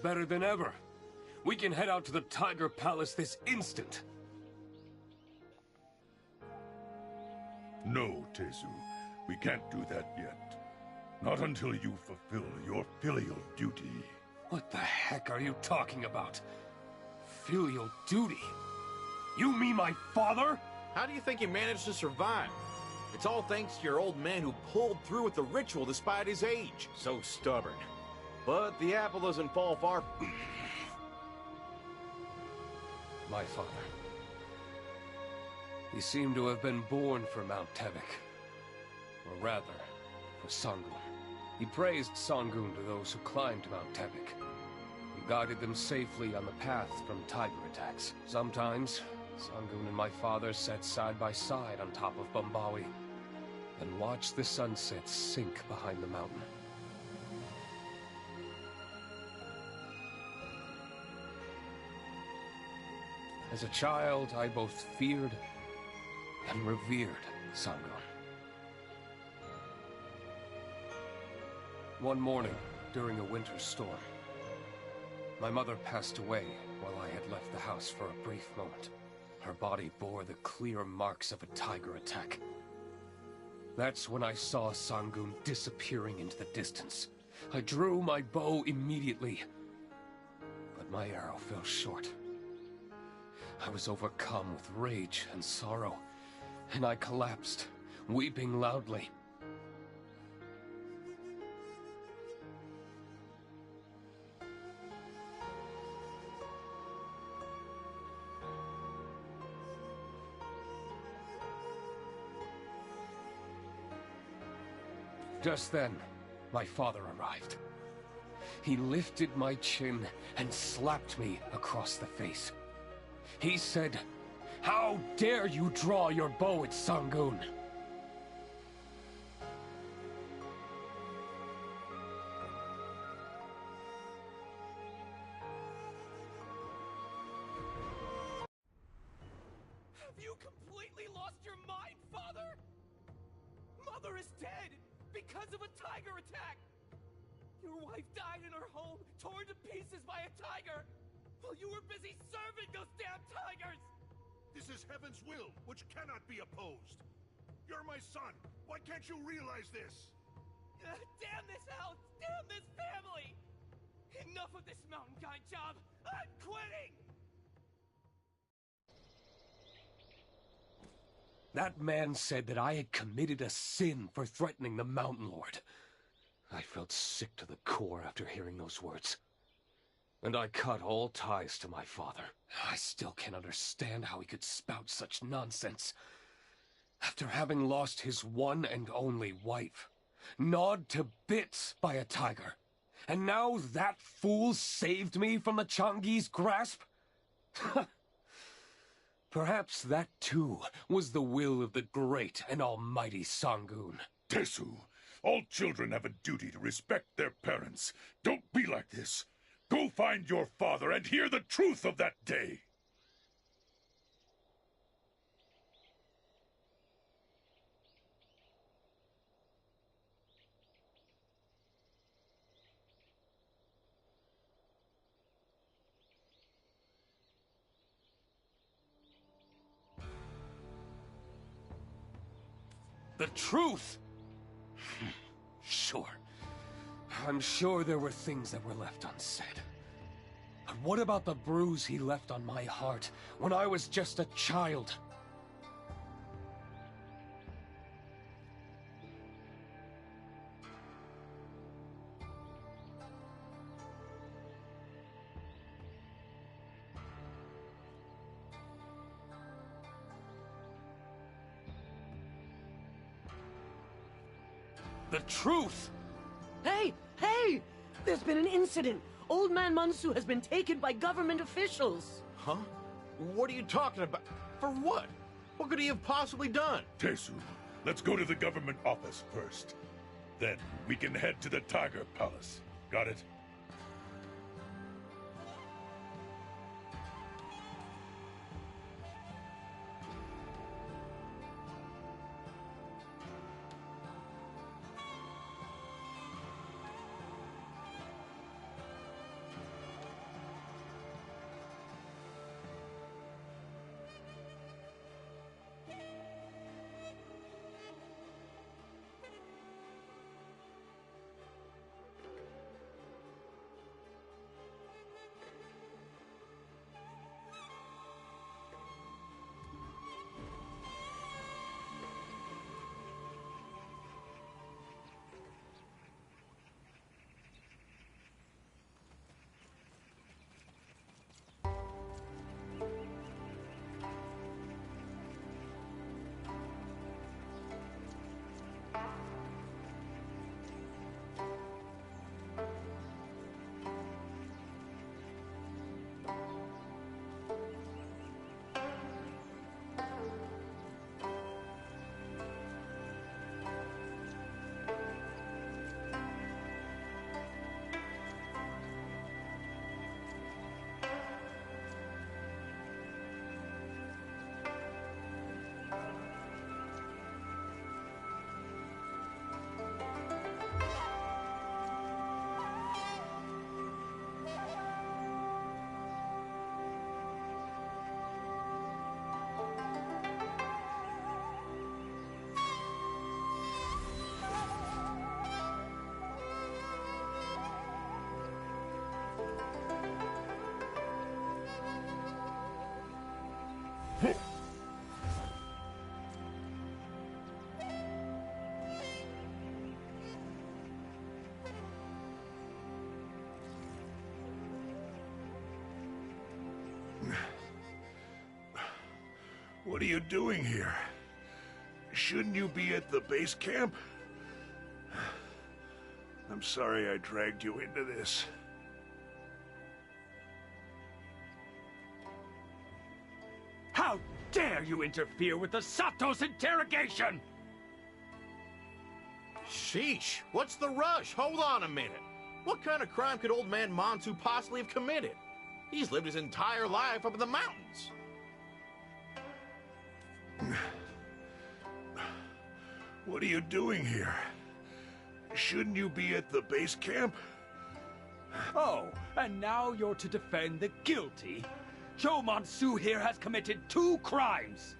Better than ever. We can head out to the Tiger Palace this instant. No, Tezu. We can't do that yet. Not until you fulfill your filial duty. What the heck are you talking about? Filial duty? You mean my father? How do you think he managed to survive? It's all thanks to your old man who pulled through with the ritual despite his age. So stubborn. But the apple doesn't fall far. My father. He seemed to have been born for Mount Tevik. Or rather, for Sangoon. He praised Sangoon to those who climbed Mount Tevik. He guided them safely on the path from tiger attacks. Sometimes, Sangoon and my father sat side by side on top of Bombawi, and watched the sunset sink behind the mountain. As a child, I both feared and revered Sangoon. One morning, during a winter storm, my mother passed away while I had left the house for a brief moment. Her body bore the clear marks of a tiger attack. That's when I saw Sangoon disappearing into the distance. I drew my bow immediately, but my arrow fell short. I was overcome with rage and sorrow, and I collapsed, weeping loudly. Just then, my father arrived. He lifted my chin and slapped me across the face. He said, "How dare you draw your bow at Sangoon?" Have you completely lost your mind, Father? Mother is dead because of a tiger attack. Your wife died in her home, torn to pieces by a tiger, while you were busy serving those damn tigers! This is Heaven's will, which cannot be opposed. You're my son. Why can't you realize this? Damn this house! Damn this family! Enough of this mountain guide job! I'm quitting! That man said that I had committed a sin for threatening the Mountain Lord. I felt sick to the core after hearing those words. And I cut all ties to my father. I still can't understand how he could spout such nonsense. After having lost his one and only wife, gnawed to bits by a tiger, and now that fool saved me from the Changi's grasp? Perhaps that too was the will of the great and almighty Sangoon. Tezu, all children have a duty to respect their parents. Don't be like this. Go find your father and hear the truth of that day. The truth? Sure. I'm sure there were things that were left unsaid. But what about the bruise he left on my heart when I was just a child? The truth! Hey! Hey! There's been an incident! Old Man Mansu has been taken by government officials! Huh? What are you talking about? For what? What could he have possibly done? Tezu, let's go to the government office first. Then we can head to the Tiger Palace. Got it? What are you doing here? Shouldn't you be at the base camp? I'm sorry I dragged you into this. How dare you interfere with the Sato's interrogation? Sheesh, what's the rush? Hold on a minute. What kind of crime could old man Mansu possibly have committed? He's lived his entire life up in the mountains. What are you doing here? Shouldn't you be at the base camp? Oh, and now you're to defend the guilty? Joe Mansu here has committed 2 crimes.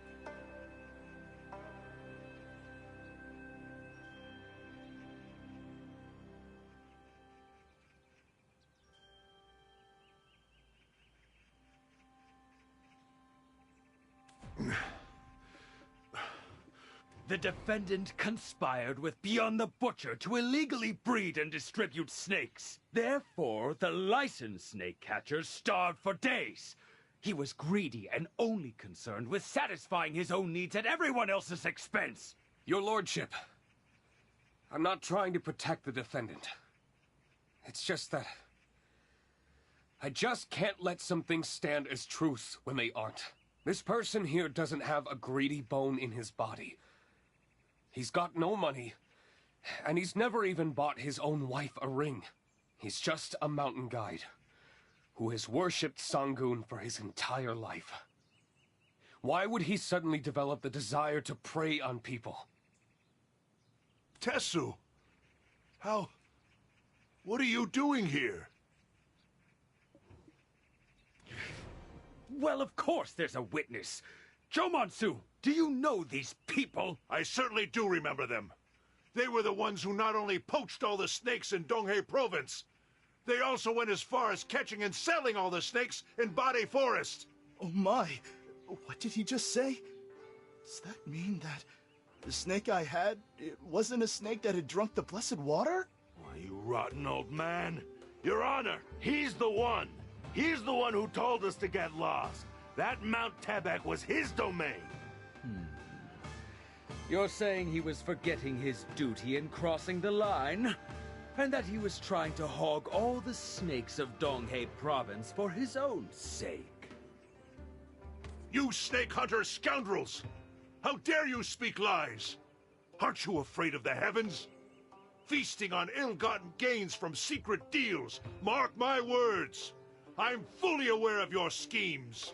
The defendant conspired with Beyond the Butcher to illegally breed and distribute snakes. Therefore, the licensed snake catcher starved for days. He was greedy and only concerned with satisfying his own needs at everyone else's expense. Your lordship, I'm not trying to protect the defendant. It's just that I just can't let some things stand as truths when they aren't. This person here doesn't have a greedy bone in his body. He's got no money, and he's never even bought his own wife a ring. He's just a mountain guide who has worshipped Sangoon for his entire life. Why would he suddenly develop the desire to prey on people? Tessu! What are you doing here? Well, of course there's a witness. Joe Mansu, do you know these people? I certainly do remember them. They were the ones who not only poached all the snakes in Donghae province, they also went as far as catching and selling all the snakes in Bade Forest. Oh my, what did he just say? Does that mean that the snake I had, it wasn't a snake that had drunk the blessed water? Why, you rotten old man. Your Honor, he's the one. He's the one who told us to get lost. That Mount Tebek was his domain. You're saying he was forgetting his duty in crossing the line? And that he was trying to hog all the snakes of Donghae province for his own sake? You snake hunter scoundrels! How dare you speak lies? Aren't you afraid of the heavens? Feasting on ill-gotten gains from secret deals. Mark my words. I'm fully aware of your schemes.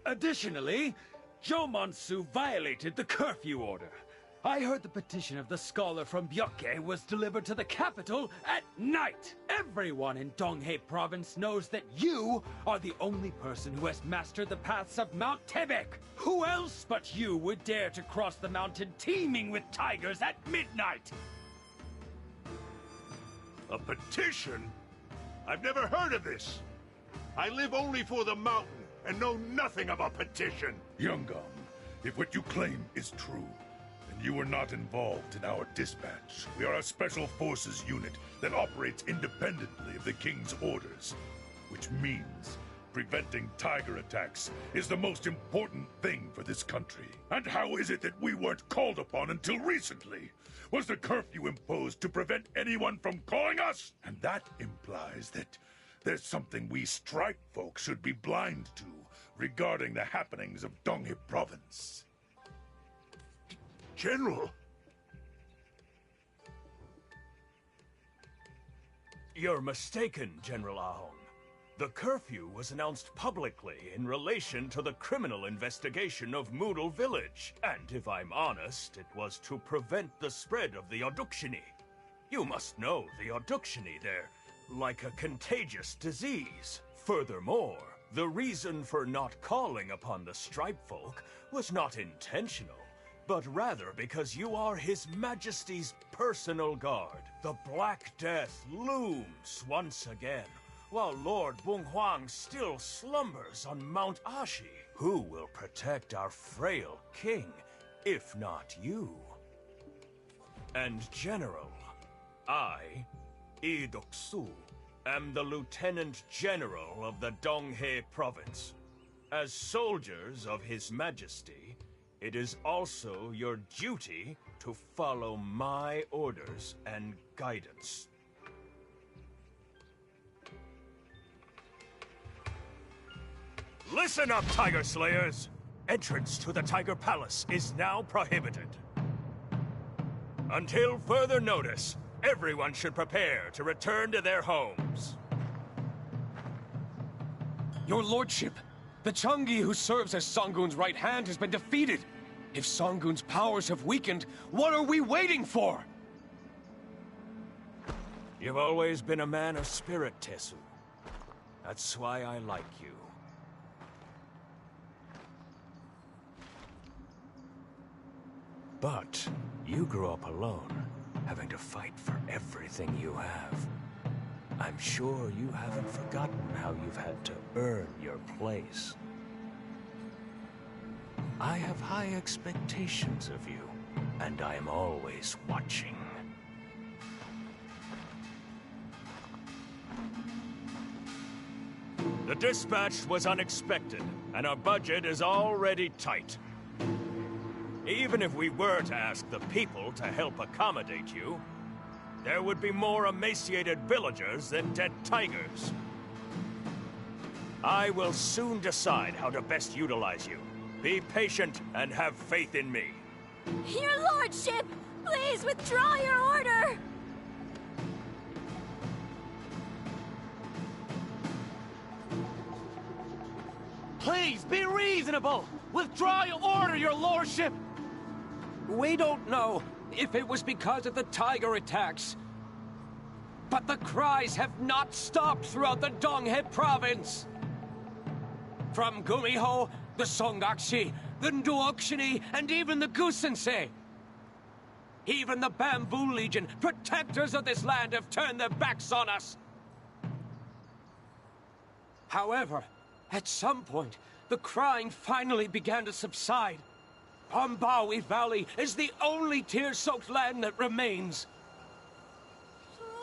Additionally, Joe Mansu violated the curfew order. I heard the petition of the scholar from Byoke was delivered to the capital at night. Everyone in Donghae province knows that you are the only person who has mastered the paths of Mount Tebek. Who else but you would dare to cross the mountain teeming with tigers at midnight? A petition? I've never heard of this. I live only for the mountain and know nothing of a petition. Youngum, if what you claim is true, then you were not involved in our dispatch. We are a special forces unit that operates independently of the king's orders, which means preventing tiger attacks is the most important thing for this country. And how is it that we weren't called upon until recently? Was the curfew imposed to prevent anyone from calling us? And that implies that there's something we strike folks should be blind to regarding the happenings of Donghae province. General? You're mistaken, General Ahong. The curfew was announced publicly in relation to the criminal investigation of Moodle Village. And if I'm honest, it was to prevent the spread of the Odukshini. You must know the Odukshini, they're like a contagious disease. Furthermore, the reason for not calling upon the Stripe Folk was not intentional, but rather because you are His Majesty's personal guard. The Black Death looms once again, while Lord Bunghuang still slumbers on Mount Ashi. Who will protect our frail king, if not you? And General, I, Idoksu, am the Lieutenant General of the Donghae Province. As soldiers of His Majesty, it is also your duty to follow my orders and guidance. Listen up, Tiger Slayers! Entrance to the Tiger Palace is now prohibited. Until further notice, everyone should prepare to return to their homes. Your lordship, the Changi who serves as Sangoon's right hand has been defeated. If Sangoon's powers have weakened, what are we waiting for? You've always been a man of spirit, Tesu. That's why I like you. But you grew up alone, having to fight for everything you have. I'm sure you haven't forgotten how you've had to earn your place. I have high expectations of you, and I'm always watching. The dispatch was unexpected, and our budget is already tight. Even if we were to ask the people to help accommodate you, there would be more emaciated villagers than dead tigers. I will soon decide how to best utilize you. Be patient and have faith in me. Your lordship, please withdraw your order! Please, be reasonable! Withdraw your order, your lordship! We don't know if it was because of the tiger attacks, but the cries have not stopped throughout the Donghae province. From Gumiho, the Songakshi, the Nduokshini, and even the Gusensei. Even the Bamboo Legion, protectors of this land, have turned their backs on us. However, at some point, the crying finally began to subside. Pambawi Valley is the only tear-soaked land that remains.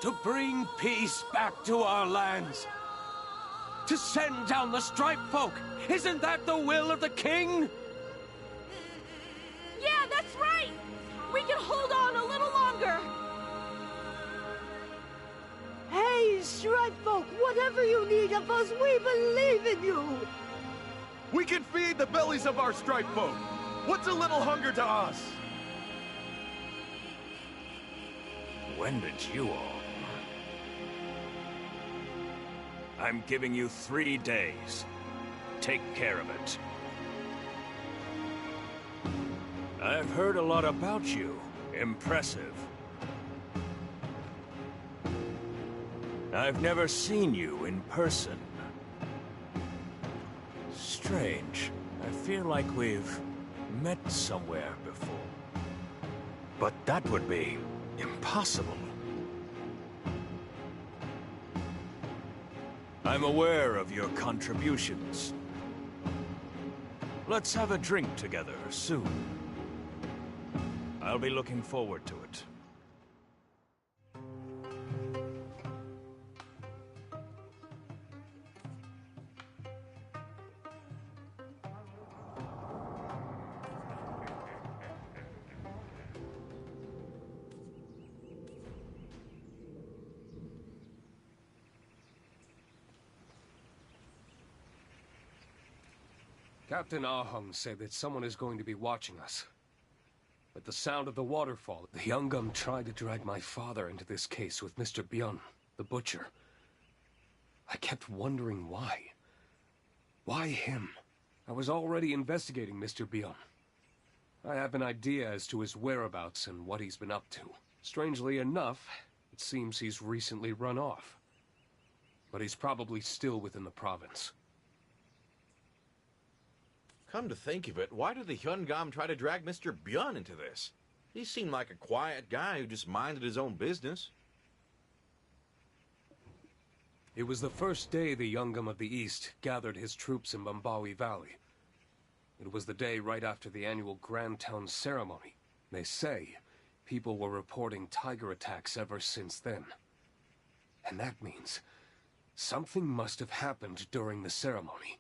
To bring peace back to our lands. To send down the Striped Folk. Isn't that the will of the king? Yeah, that's right! We can hold on a little longer! Hey, Striped Folk, whatever you need of us, we believe in you! We can feed the bellies of our striped folk. What's a little hunger to us? When did you all? I'm giving you 3 days. Take care of it. I've heard a lot about you. Impressive. I've never seen you in person. Strange. I feel like we've met somewhere before. But that would be impossible. I'm aware of your contributions. Let's have a drink together soon. I'll be looking forward to it. Captain Ahung said that someone is going to be watching us. At the sound of the waterfall, the Youngum tried to drag my father into this case with Mr. Byun, the butcher. I kept wondering why. Why him? I was already investigating Mr. Byun. I have an idea as to his whereabouts and what he's been up to. Strangely enough, it seems he's recently run off. But he's probably still within the province. Come to think of it, why did the Hyungam try to drag Mr. Byun into this? He seemed like a quiet guy who just minded his own business. It was the first day the Youngum of the East gathered his troops in Bambawi Valley. It was the day right after the annual Grand Town ceremony. They say people were reporting tiger attacks ever since then. And that means Something must have happened during the ceremony.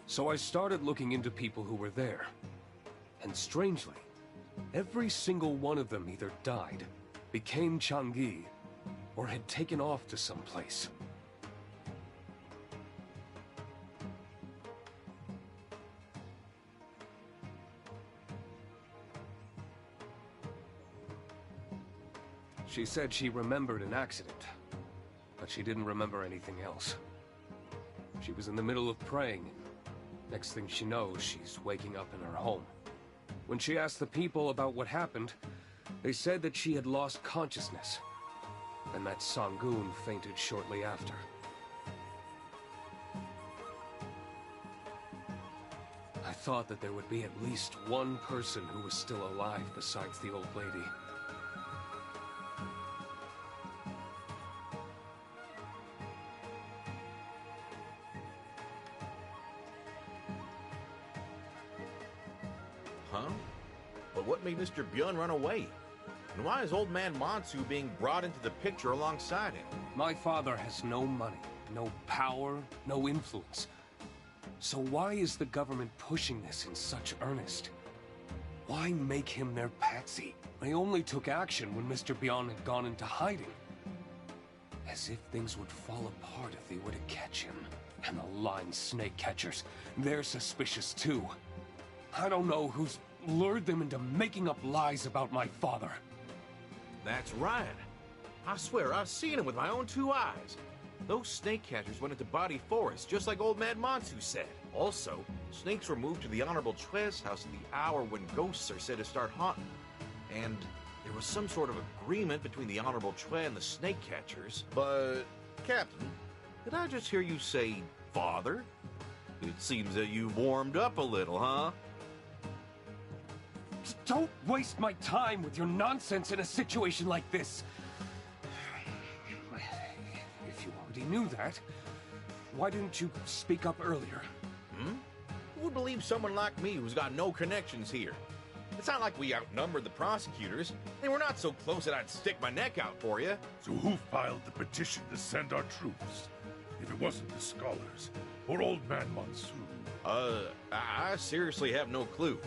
So I started looking into people who were there. And strangely, every single one of them either died, became Changi, or had taken off to some place. She said she remembered an accident, but she didn't remember anything else. She was in the middle of praying. Next thing she knows, she's waking up in her home. When she asked the people about what happened, they said that she had lost consciousness, and that Sangoon fainted shortly after. I thought that there would be at least one person who was still alive besides the old lady. Huh? But what made Mr. Byun run away? And why is Old Man Mansu being brought into the picture alongside him? My father has no money, no power, no influence. So why is the government pushing this in such earnest? Why make him their patsy? They only took action when Mr. Byun had gone into hiding. As if things would fall apart if they were to catch him. And the lying snake catchers, they're suspicious too. I don't know who's lured them into making up lies about my father. That's right. I swear I've seen him with my own two eyes. Those snake catchers went into Body Forest, just like Old Man Mansu said. Also, snakes were moved to the Honorable Chue's house at the hour when ghosts are said to start haunting. And there was some sort of agreement between the Honorable Chue and the snake catchers. But, Captain, did I just hear you say father? It seems that you've warmed up a little, huh? Don't waste my time with your nonsense in a situation like this. If you already knew that, why didn't you speak up earlier? Who would believe someone like me who's got no connections here? It's not like we outnumbered the prosecutors. They were not so close that I'd stick my neck out for you. So who filed the petition to send our troops? If it wasn't the scholars, or Old Man Mansu. I seriously have no clue.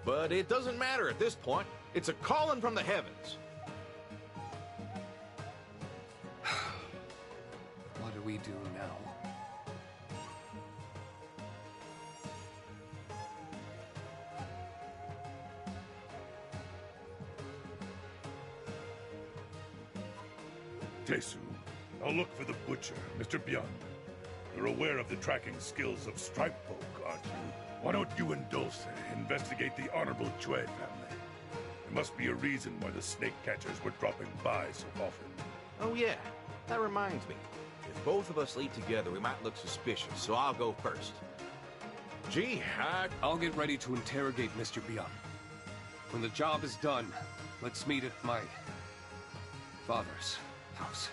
But it doesn't matter at this point. It's a calling from the heavens. What do we do now? Tesu, I'll look for the butcher, Mr. Byun. You're aware of the tracking skills of Stripe Folk, aren't you? Why don't you and Dulce investigate the Honorable Chue family? There must be a reason why the snake catchers were dropping by so often. Oh yeah, that reminds me. If both of us lead together, we might look suspicious, so I'll go first. Gee, I'll get ready to interrogate Mr. Byun. When the job is done, let's meet at my father's house.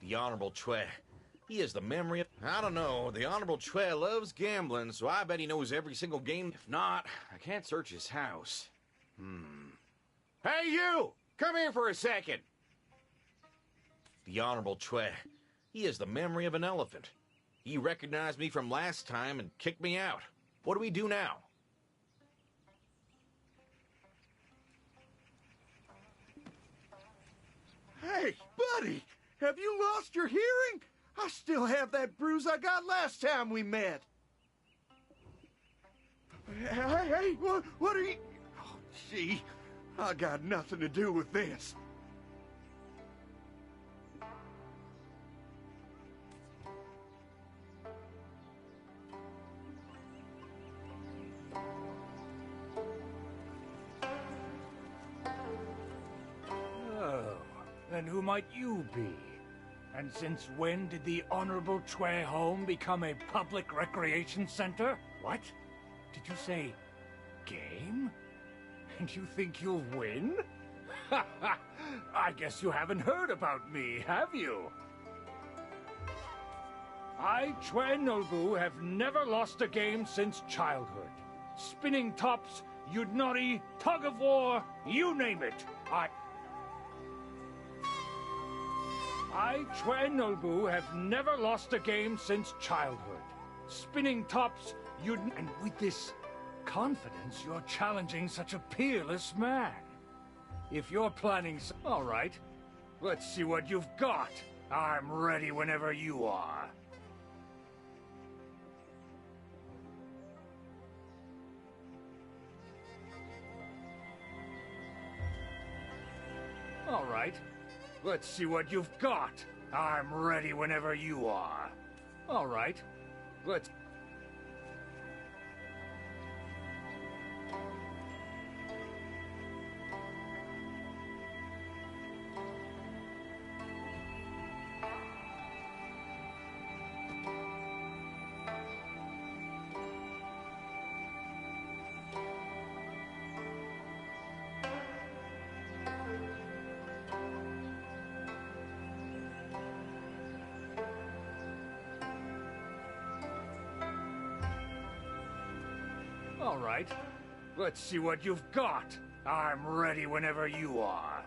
The Honorable Chue. He has the memory of... I don't know. The Honorable Chue loves gambling, so I bet he knows every single game. If not, I can't search his house. Hey, you! Come here for a second. The Honorable Chue. He has the memory of an elephant. He recognized me from last time and kicked me out. What do we do now? Hey, buddy! Have you lost your hearing? I still have that bruise I got last time we met. Hey, what are you... Oh, gee, I got nothing to do with this. Oh, then who might you be? And since when did the Honorable Chue home become a public recreation center? What? Did you say game? And you think you'll win? Ha ha! I guess you haven't heard about me, have you? I, Chue Nolbu, have never lost a game since childhood. Spinning tops, Yudnori, tug of war, you name it. I, Chue Nolbu, have never lost a game since childhood. Spinning tops, and with this confidence, you're challenging such a peerless man. If you're planning all right, let's see what you've got. I'm ready whenever you are. All right. Let's see what you've got. I'm ready whenever you are. All right. Let's... All right. Let's see what you've got. I'm ready whenever you are.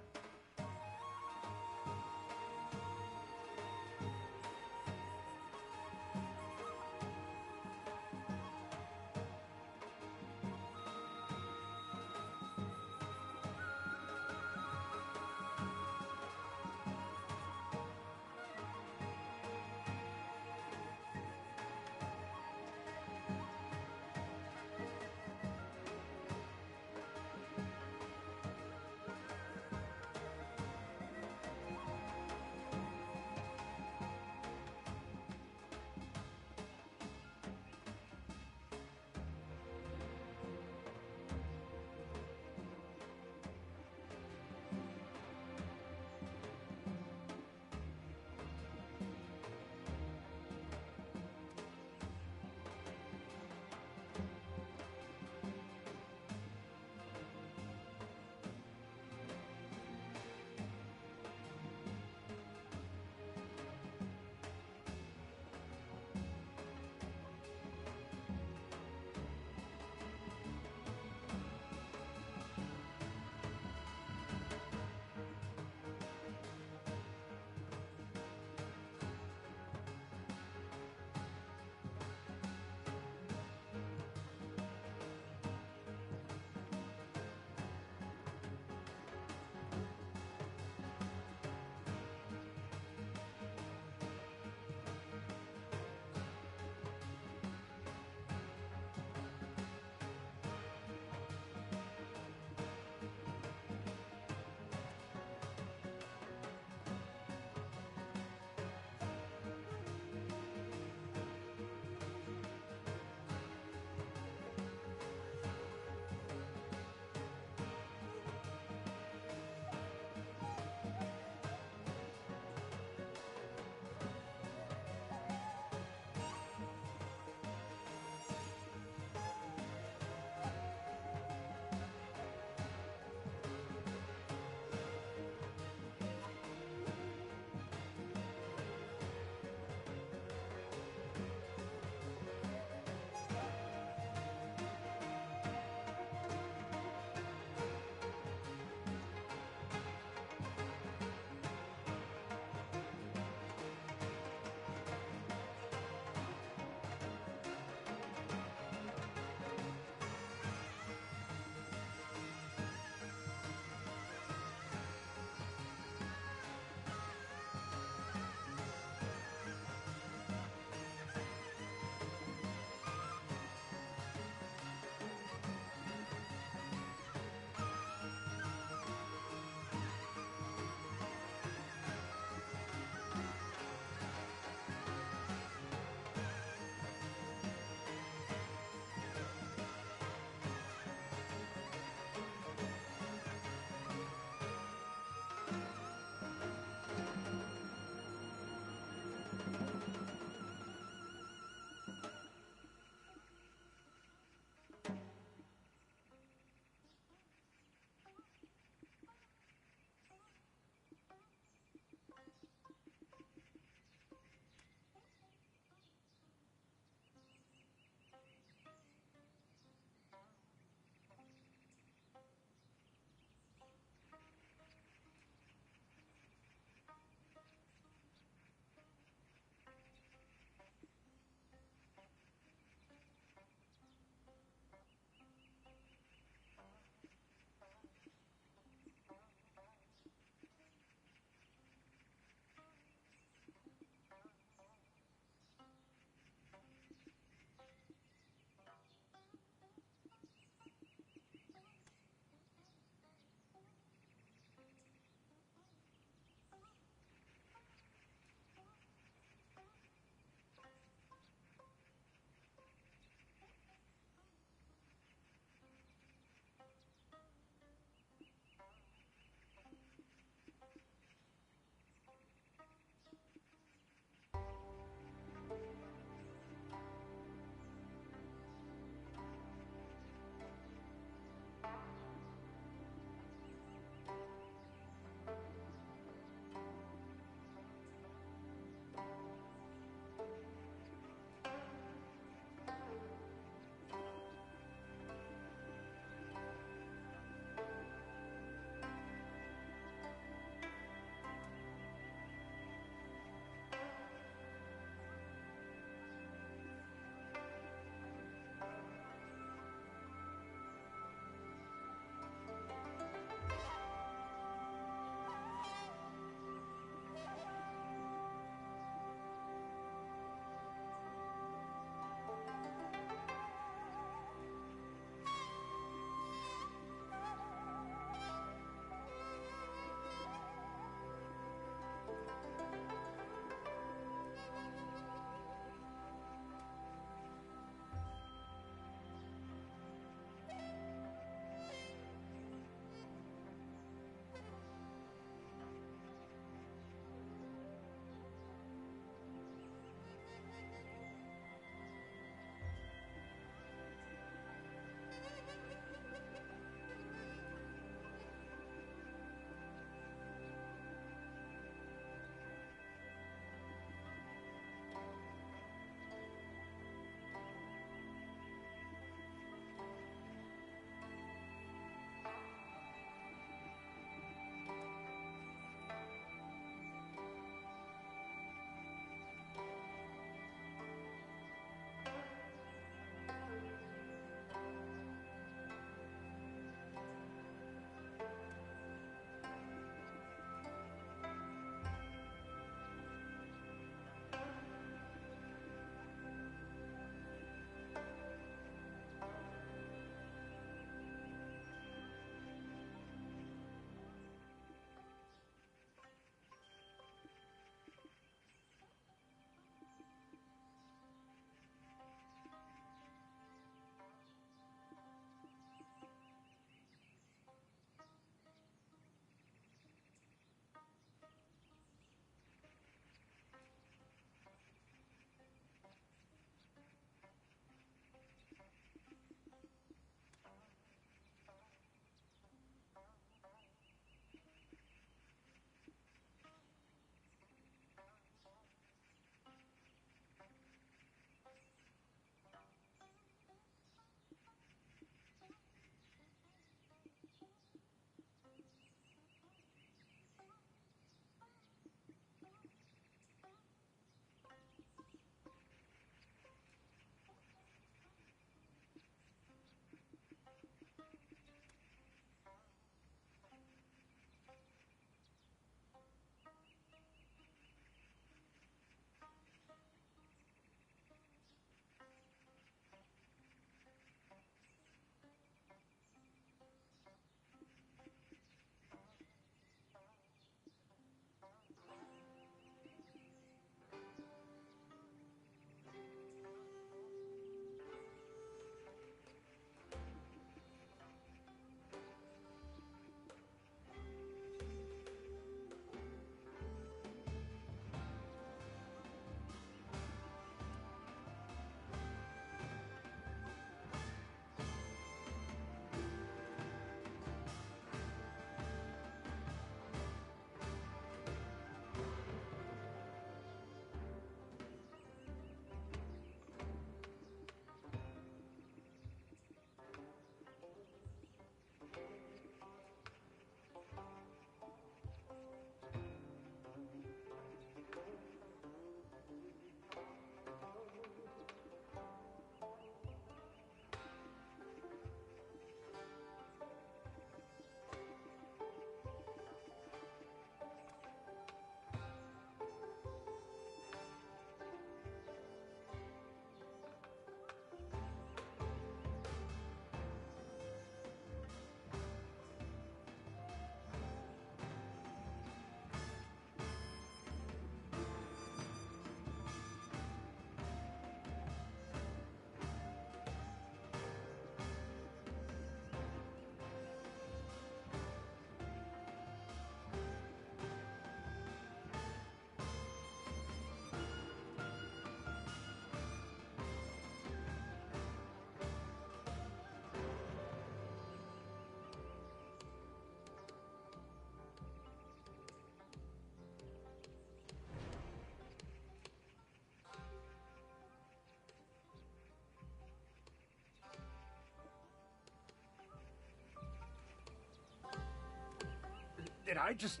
Did I just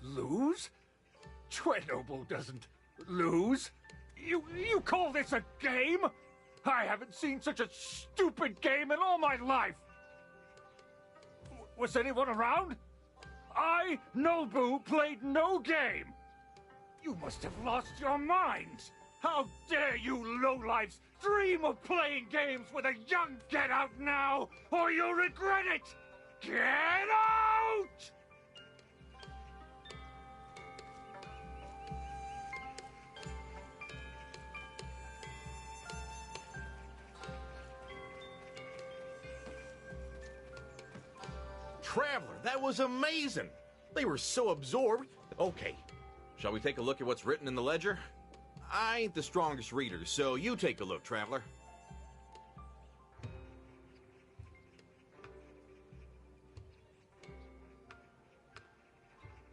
lose? Chui Noble doesn't lose. You call this a game? I haven't seen such a stupid game in all my life. Was anyone around? I, Nobu, played no game. You must have lost your minds. How dare you lowlifes dream of playing games with a young... Get out now, or you'll regret it! Get out! Traveler, that was amazing! They were so absorbed. Okay, shall we take a look at what's written in the ledger? I ain't the strongest reader, so you take a look, Traveler.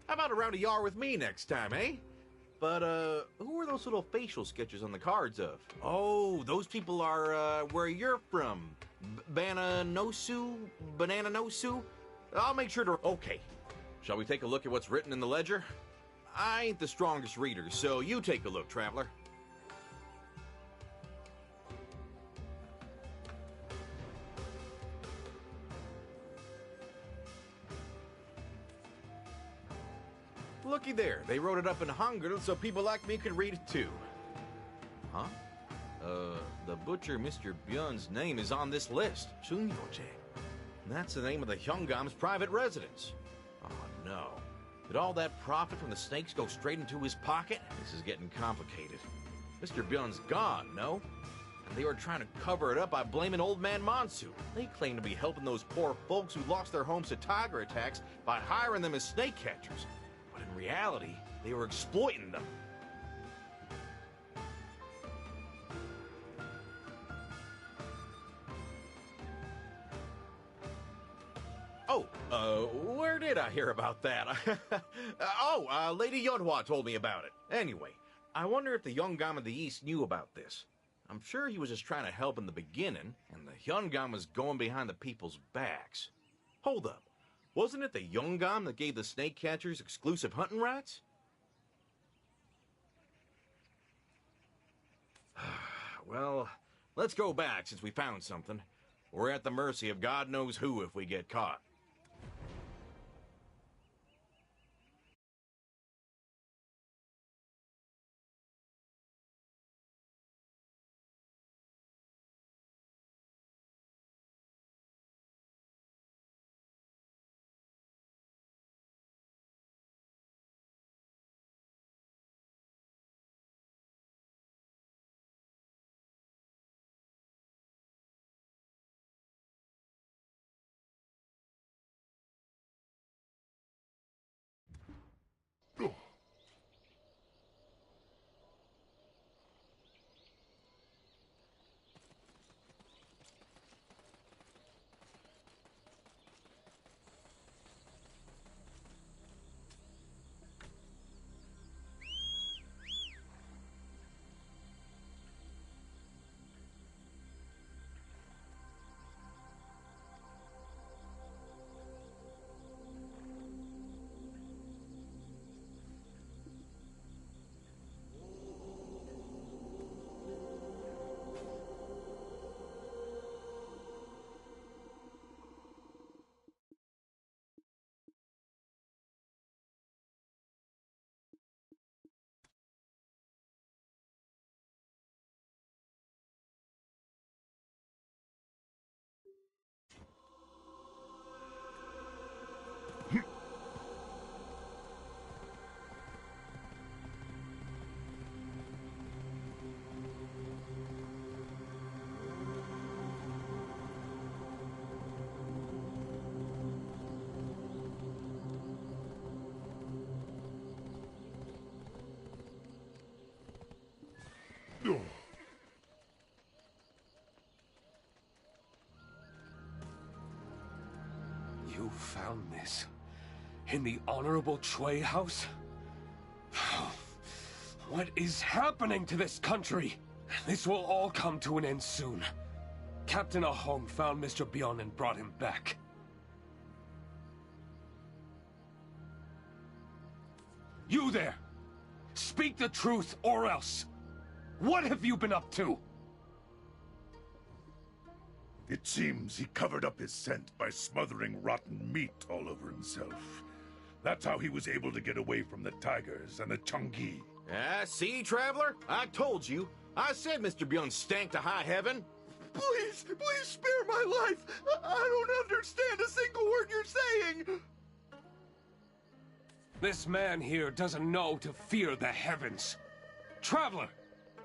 How about a round of yar with me next time, eh? But, who are those little facial sketches on the cards of? Oh, those people are, where you're from. Banana Nosu? I'll make sure to... Okay. Shall we take a look at what's written in the ledger? I ain't the strongest reader, so you take a look, Traveler. Looky there, they wrote it up in Hangul so people like me could read it too. Huh? The butcher Mr. Byun's name is on this list. Chunyoje. That's the name of the Hyungam's private residence. Oh no. Did all that profit from the snakes go straight into his pocket? This is getting complicated. Mr. Byun's gone, no? And they were trying to cover it up by blaming Old Man Monsu. They claim to be helping those poor folks who lost their homes to tiger attacks by hiring them as snake catchers. But in reality, they were exploiting them. Where did I hear about that? Lady Yodhwa told me about it. Anyway, I wonder if the Hyungam of the East knew about this. I'm sure he was just trying to help in the beginning, and the Hyungam was going behind the people's backs. Hold up. Wasn't it the Hyungam that gave the snake catchers exclusive hunting rights? Well, let's go back since we found something. We're at the mercy of God knows who if we get caught. You found this in the Honorable Chui house? What is happening to this country? This will all come to an end soon. Captain Ahong found Mr. Byun and brought him back. You there! Speak the truth or else! What have you been up to? It seems he covered up his scent by smothering rotten meat all over himself. That's how he was able to get away from the tigers and the Chang'e. See, Traveler? I told you. I said Mr. Byung stank to high heaven. Please, please spare my life. I don't understand a single word you're saying. This man here doesn't know to fear the heavens. Traveler,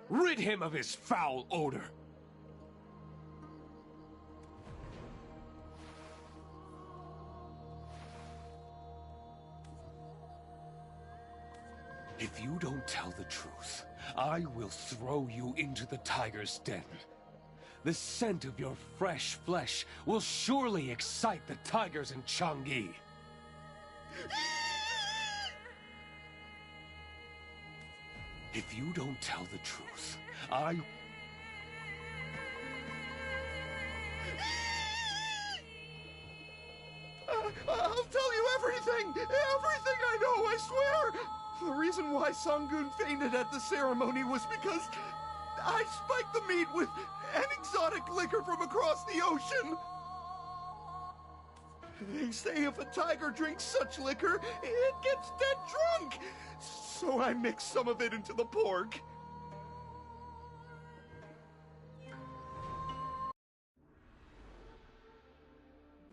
rid him of his foul odor. If you don't tell the truth, I will throw you into the tiger's den. The scent of your fresh flesh will surely excite the tigers in Chang'e. If you don't tell the truth, I'll tell you everything! Everything I know, I swear! The reason why Sangoon fainted at the ceremony was because I spiked the meat with an exotic liquor from across the ocean. They say if a tiger drinks such liquor, it gets dead drunk. So I mixed some of it into the pork.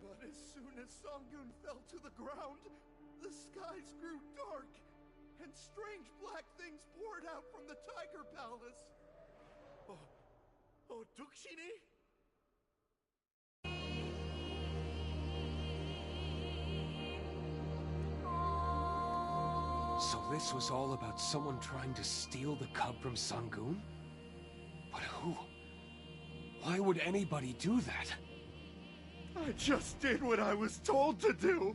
But as soon as Sangoon fell to the ground, the skies grew dark, and strange black things poured out from the Tiger Palace. Oh, Dukshini? So this was all about someone trying to steal the cub from Sangoon? But who? Why would anybody do that? I just did what I was told to do.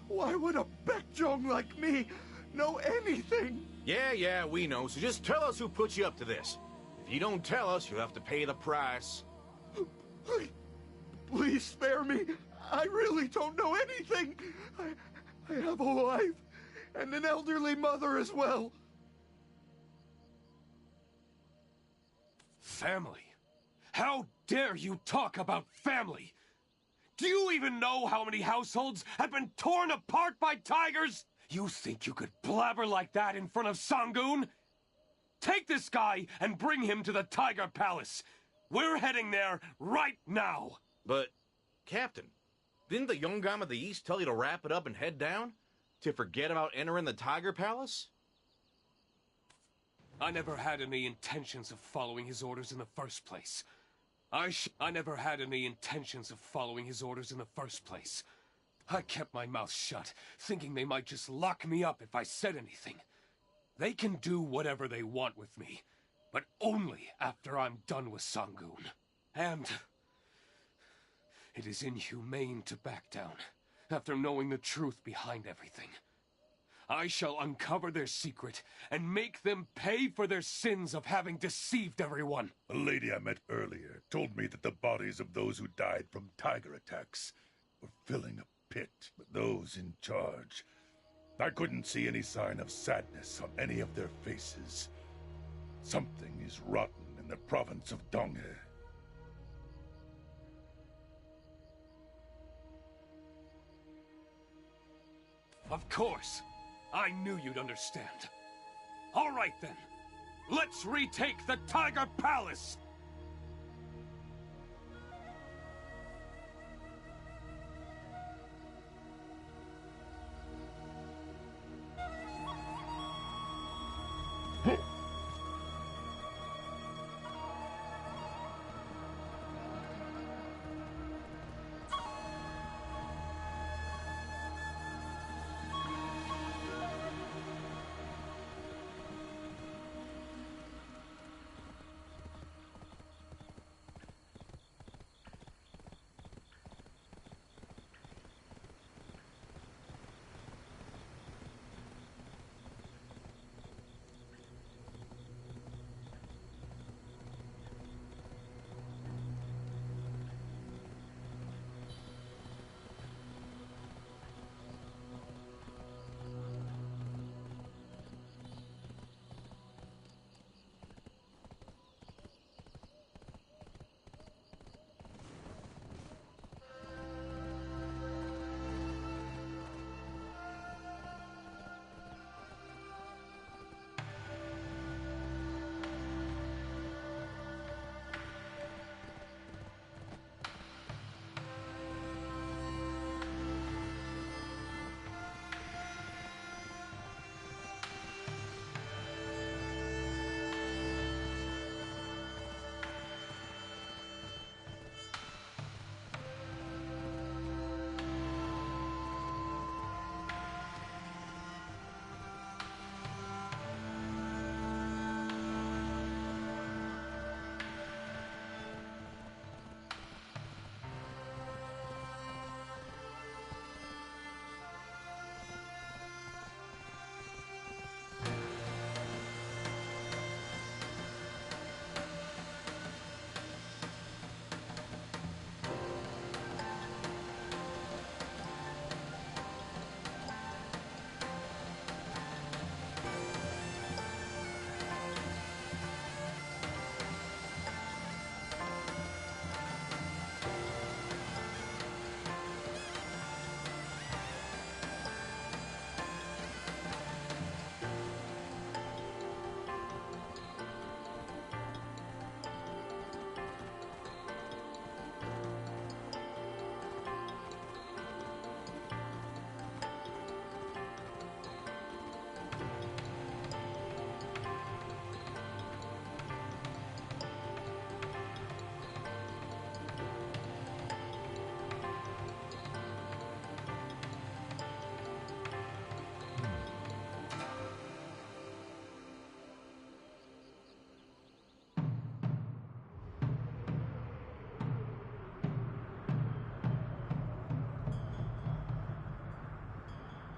Why would a Baekjong like me know anything? Yeah, we know, so just tell us who put you up to this. If you don't tell us, you'll have to pay the price. Please spare me. I really don't know anything. I have a wife and an elderly mother as well. Family? How dare you talk about family? Do you even know how many households have been torn apart by tigers? You think you could blabber like that in front of Sangoon? Take this guy and bring him to the Tiger Palace. We're heading there right now. But, Captain, didn't the Yongam of the East tell you to wrap it up and head down? To forget about entering the Tiger Palace? I never had any intentions of following his orders in the first place. I never had any intentions of following his orders in the first place. I kept my mouth shut, thinking they might just lock me up if I said anything. They can do whatever they want with me, but only after I'm done with Sangoon. And it is inhumane to back down, after knowing the truth behind everything. I shall uncover their secret and make them pay for their sins of having deceived everyone. A lady I met earlier told me that the bodies of those who died from tiger attacks were filling a pit with those in charge. I couldn't see any sign of sadness on any of their faces. Something is rotten in the province of Donghae. Of course. I knew you'd understand. All right then. Let's retake the Tiger Palace!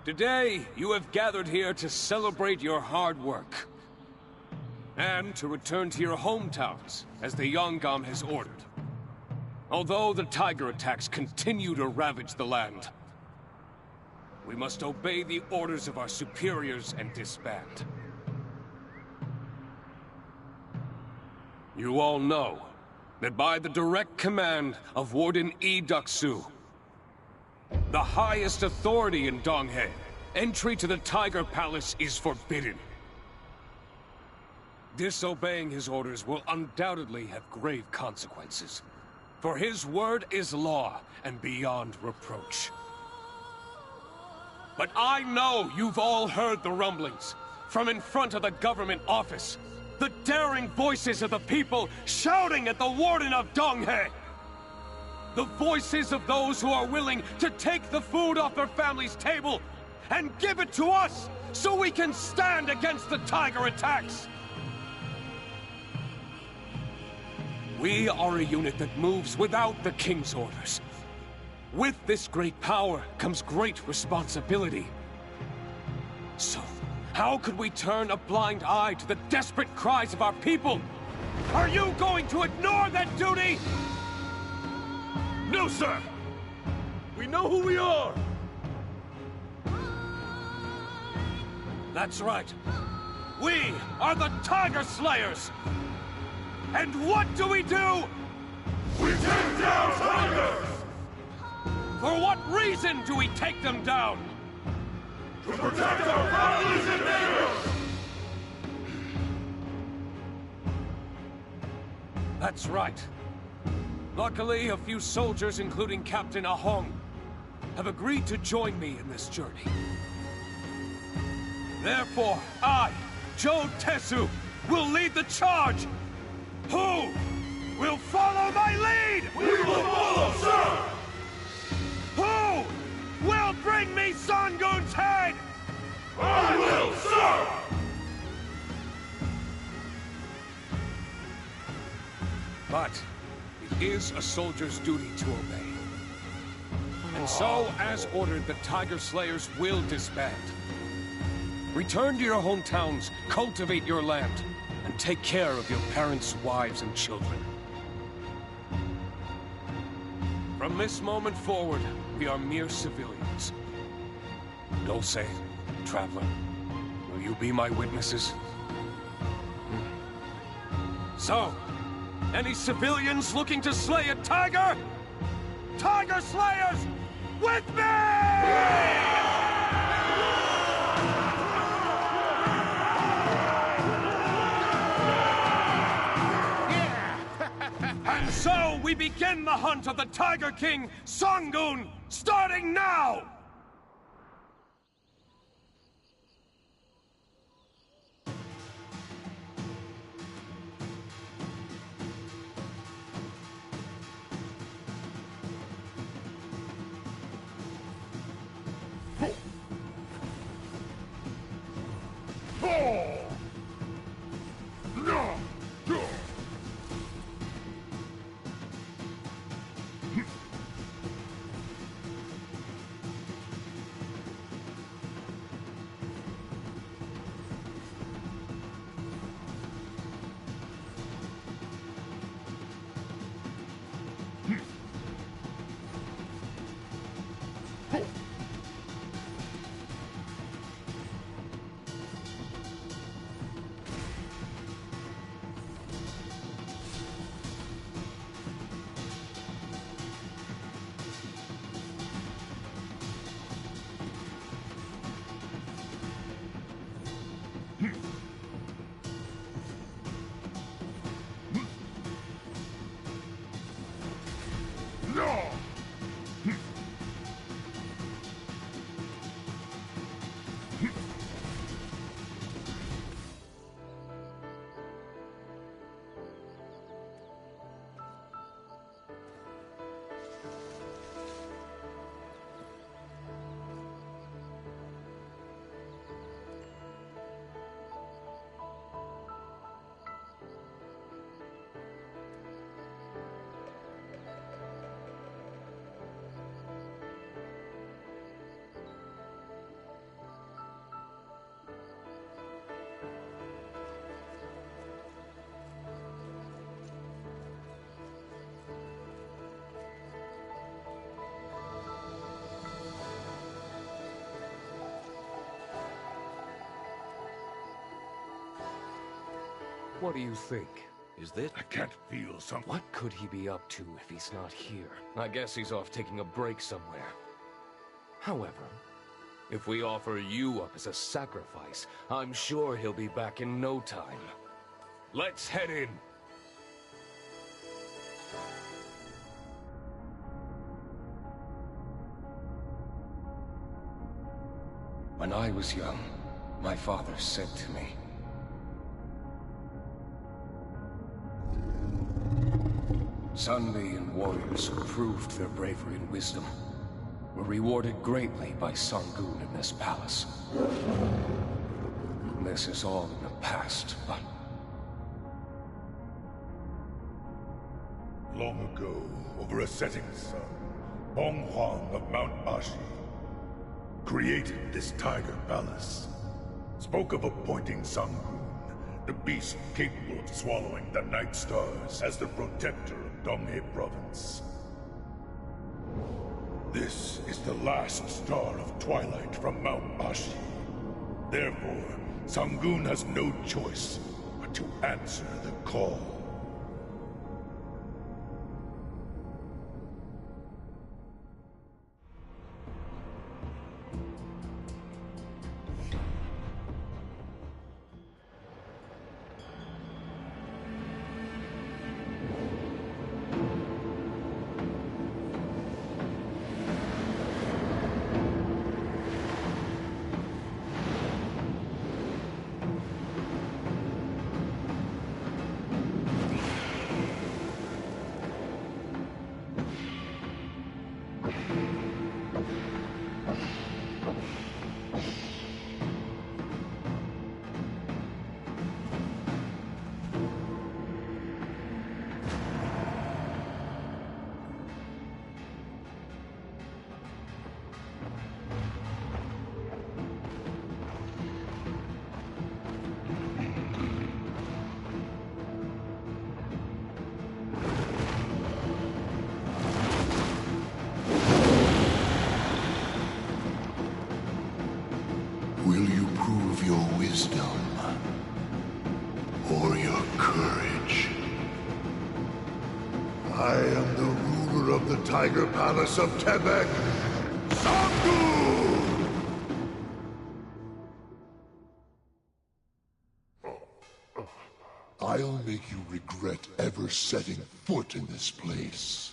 Today, you have gathered here to celebrate your hard work. And to return to your hometowns, as the Yongam has ordered. Although the tiger attacks continue to ravage the land, we must obey the orders of our superiors and disband. You all know that by the direct command of Warden Daksu, the highest authority in Donghae, entry to the Tiger Palace is forbidden. Disobeying his orders will undoubtedly have grave consequences. For his word is law and beyond reproach. But I know you've all heard the rumblings from in front of the government office. The daring voices of the people shouting at the Warden of Donghae. The voices of those who are willing to take the food off their family's table and give it to us so we can stand against the tiger attacks. We are a unit that moves without the King's orders. With this great power comes great responsibility. So, how could we turn a blind eye to the desperate cries of our people? Are you going to ignore that duty? No, sir! We know who we are! That's right. We are the Tiger Slayers! And what do? We take down tigers! For what reason do we take them down? To protect our families and neighbors! That's right. Luckily, a few soldiers, including Captain Ahong, have agreed to join me in this journey. Therefore, I, Joe Tesu, will lead the charge! Who will follow my lead? We will follow, sir! Who will bring me Sangoon's head? I will, sir! But it is a soldier's duty to obey. And so, as ordered, the Tiger Slayers will disband. Return to your hometowns, cultivate your land, and take care of your parents, wives, and children. From this moment forward, we are mere civilians. Dulce, Traveler, will you be my witnesses? So, any civilians looking to slay a tiger? Tiger Slayers, with me! And so we begin the hunt of the Tiger King, Sangoon, starting now! What do you think? Is this? I can't feel something. What could he be up to if he's not here? I guess he's off taking a break somewhere. However, if we offer you up as a sacrifice, I'm sure he'll be back in no time. Let's head in. When I was young, my father said to me, Sunbeam warriors who proved their bravery and wisdom were rewarded greatly by Sangoon in this palace. This is all in the past, but... Long ago, over a setting sun, Bong Huang of Mount Ashi created this Tiger Palace. Spoke of appointing Sangoon, the beast capable of swallowing the Night Stars, as the protector of Donghae Province. This is the last star of twilight from Mount Ashi. Therefore, Sangoon has no choice but to answer the call. Will you prove your wisdom or your courage? I am the ruler of the Tiger Palace of Tebek, Sangoon! I'll make you regret ever setting foot in this place.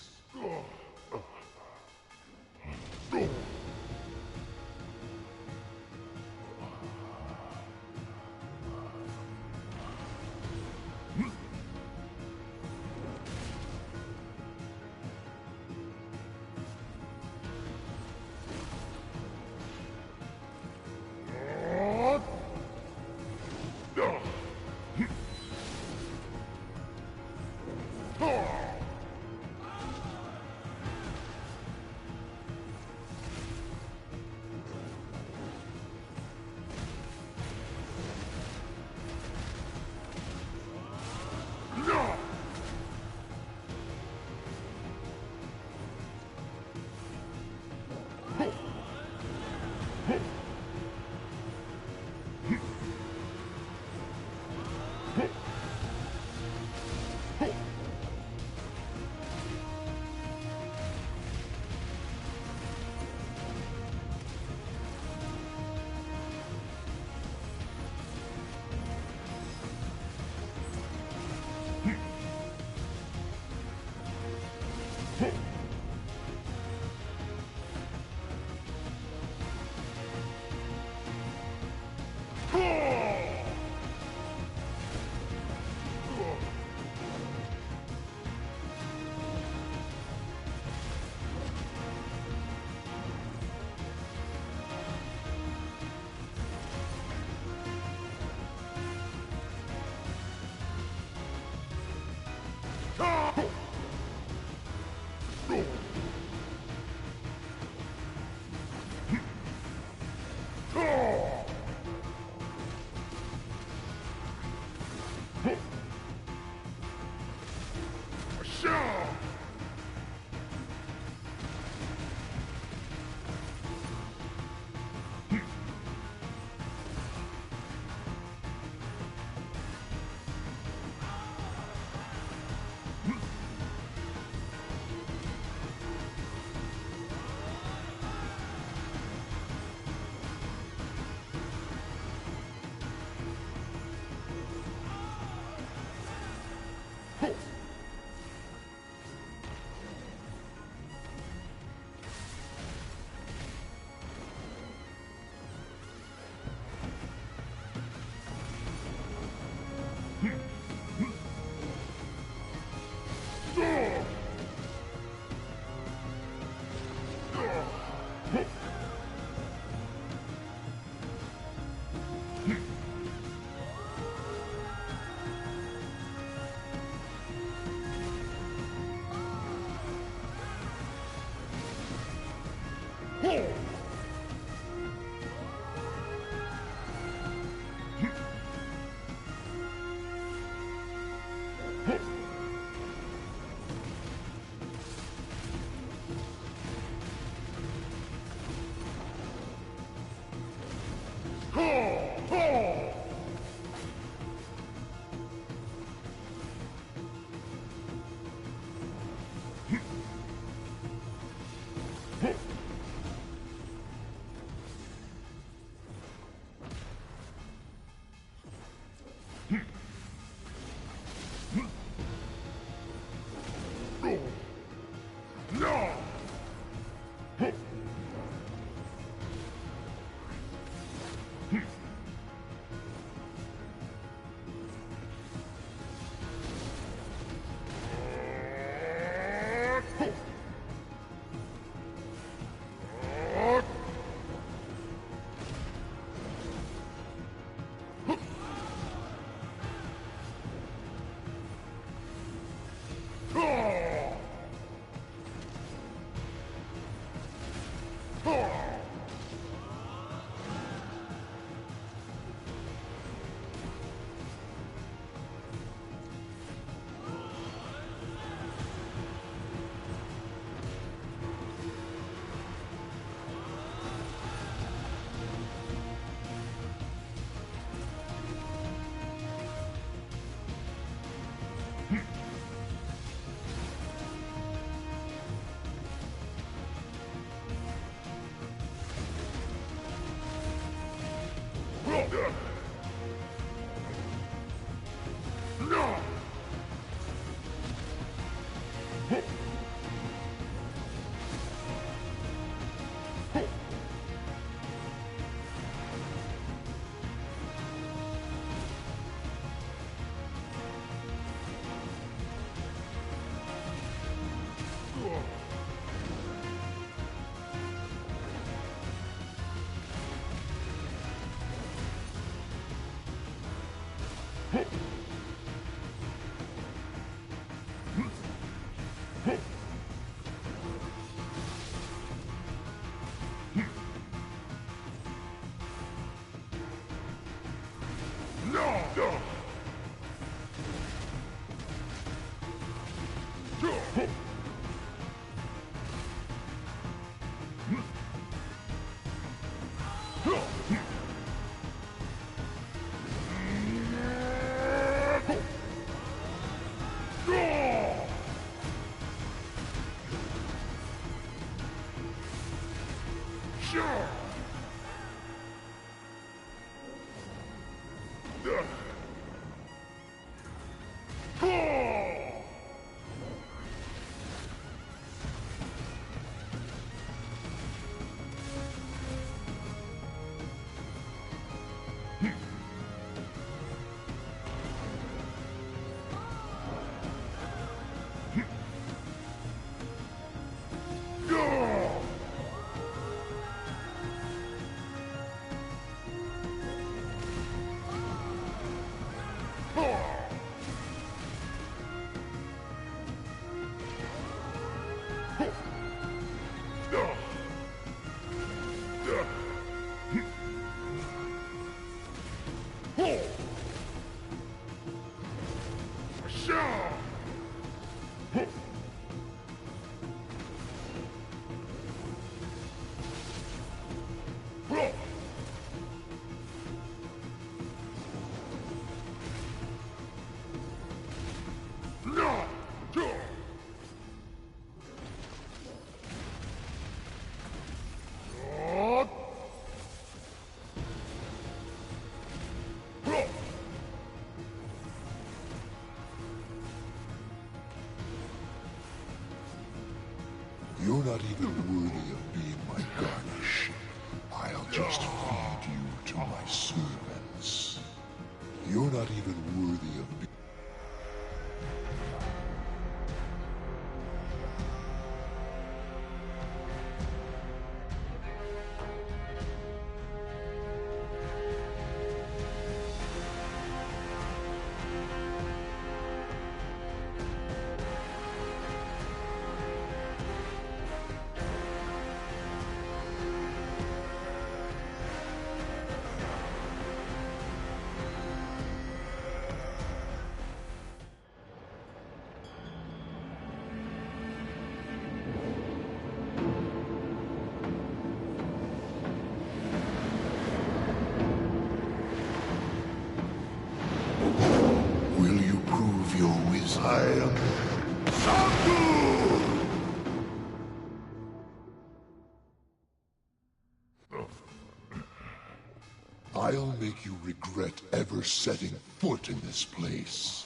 You're not even worthy of being my garnish. I'll just feed you to my servants. You're not even worthy of being... Will you prove your wisdom? I am Sangoon! I'll make you regret ever setting foot in this place.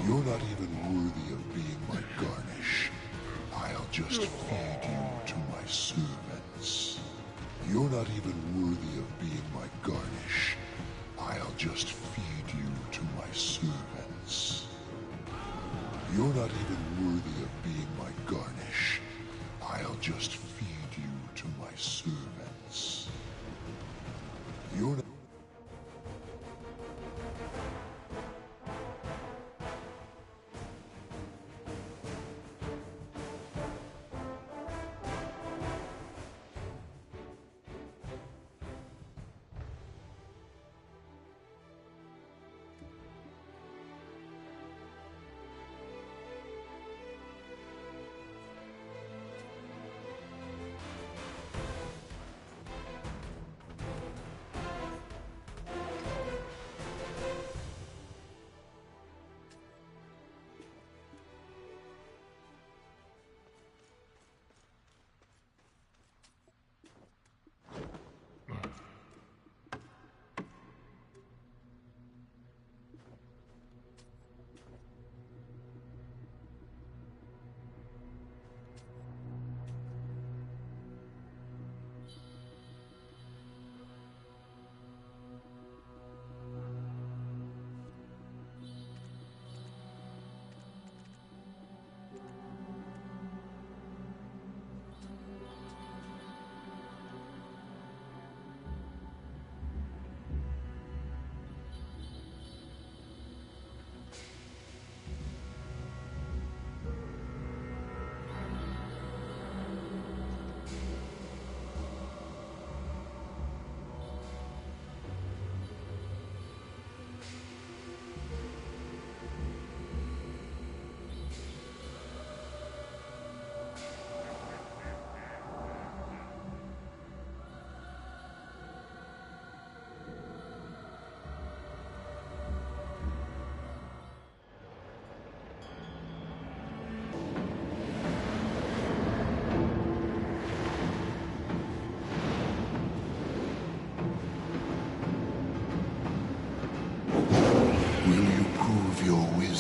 You're not even worthy of being my garnish. I'll just feed you to my servants. You're not even worthy of being my garnish. I'll just feed you to my servants. You're not even worthy of being my garnish. I'll just feed you to my servants. You're not...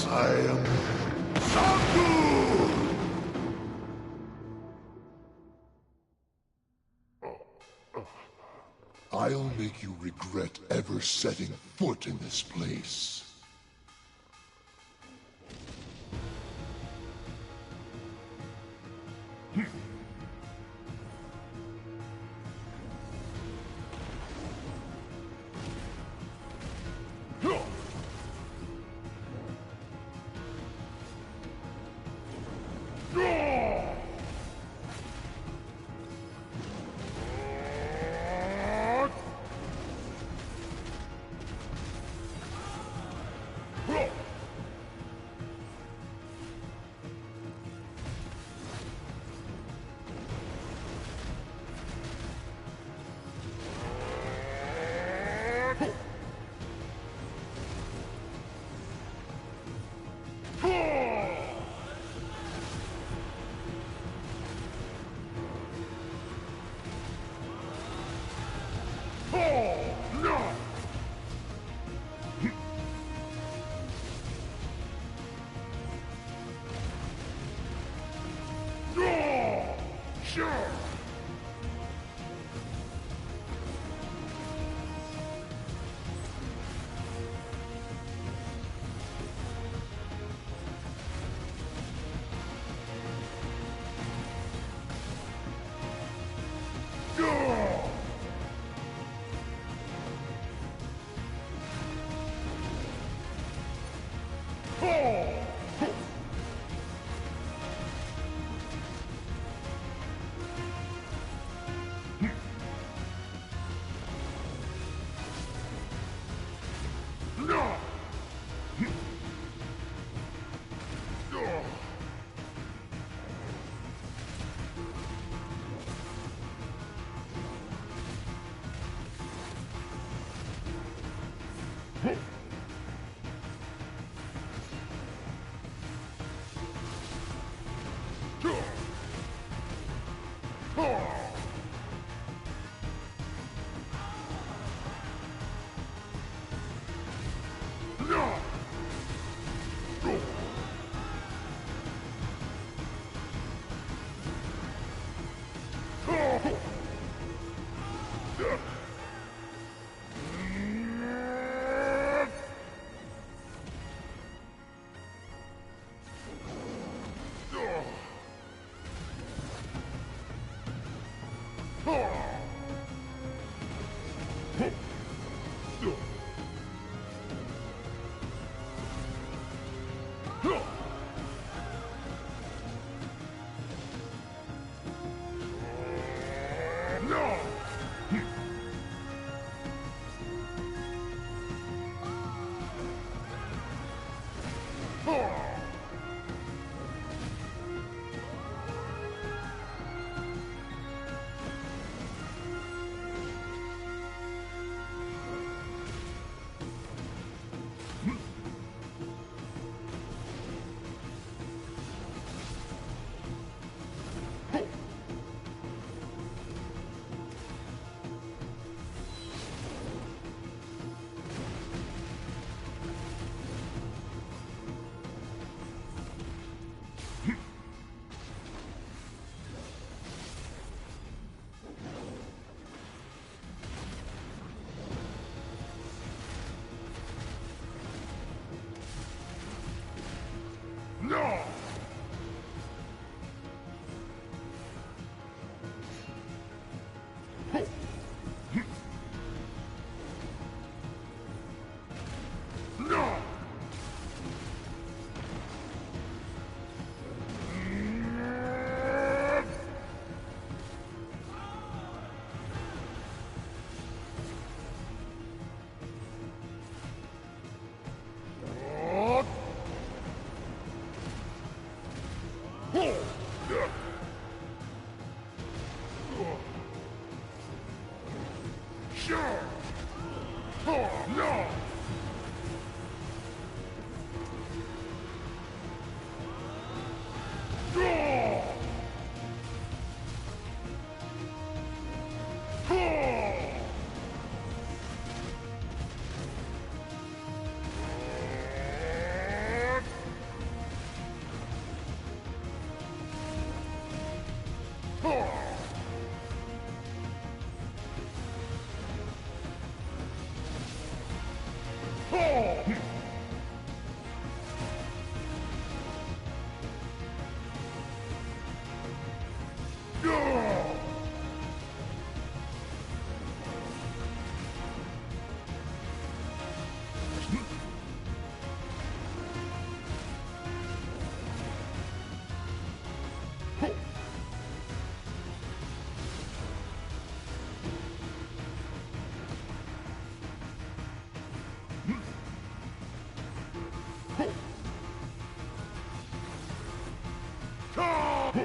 I am Sangoon! I'll make you regret ever setting foot in this place. No!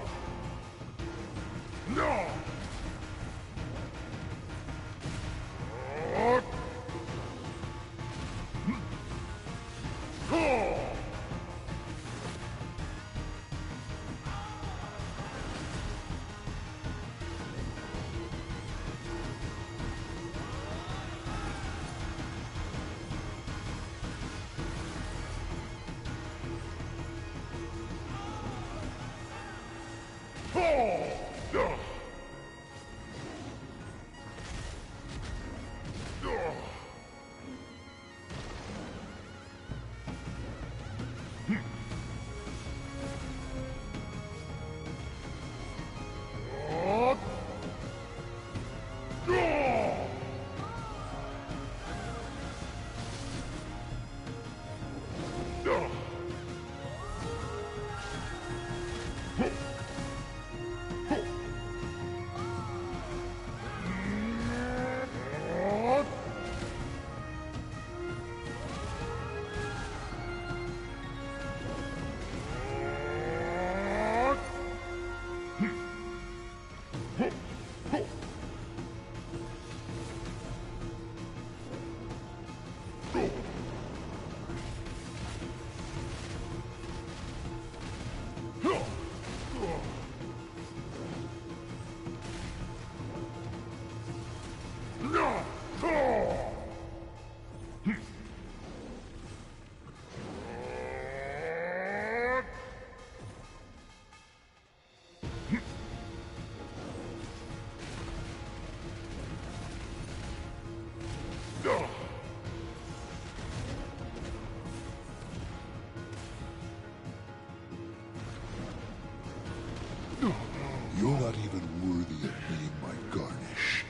You're not even worthy of being my garnish.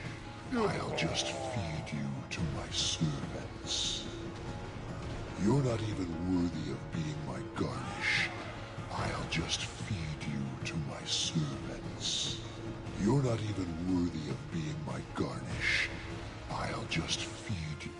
I'll just feed you to my servants. You're not even worthy of being my garnish. I'll just feed you to my servants. You're not even worthy of being my garnish. I'll just feed you.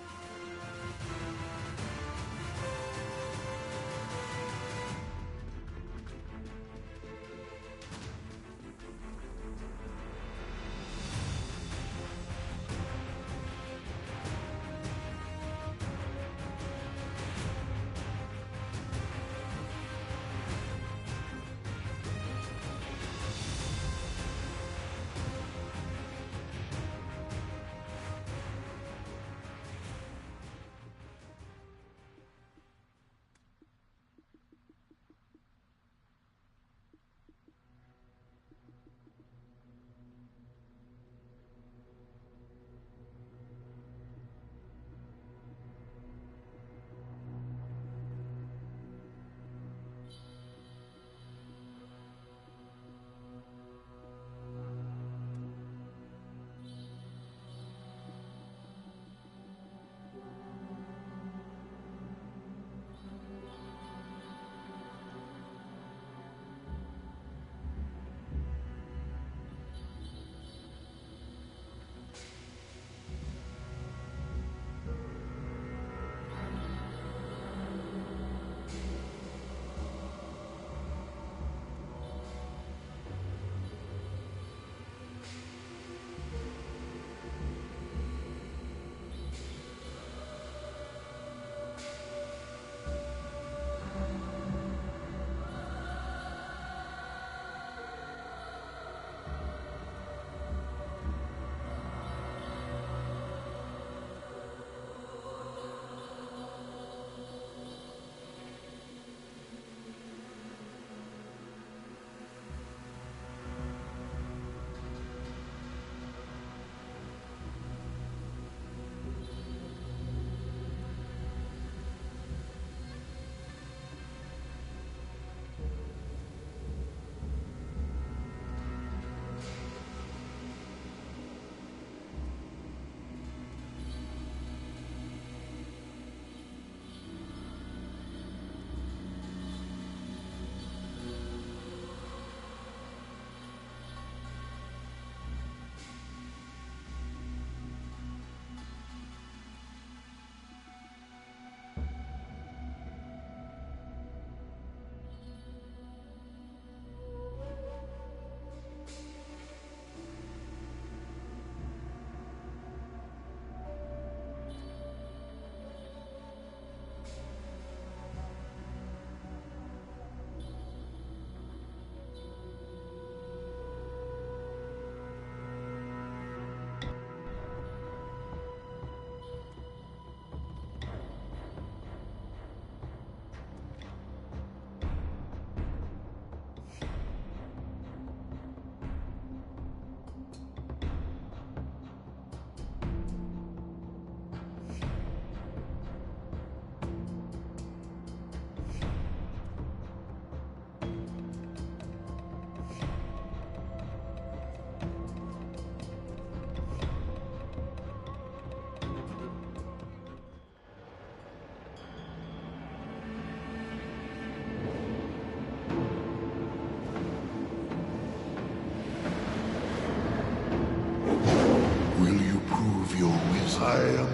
prove your wisdom. I am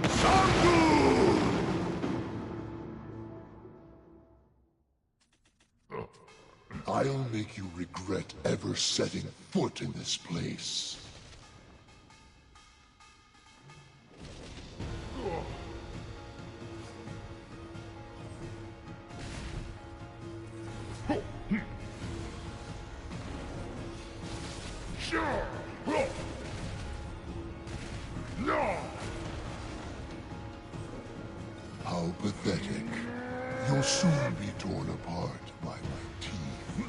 Sangoon! I'll make you regret ever setting foot in this place. How pathetic. You'll soon be torn apart by my teeth.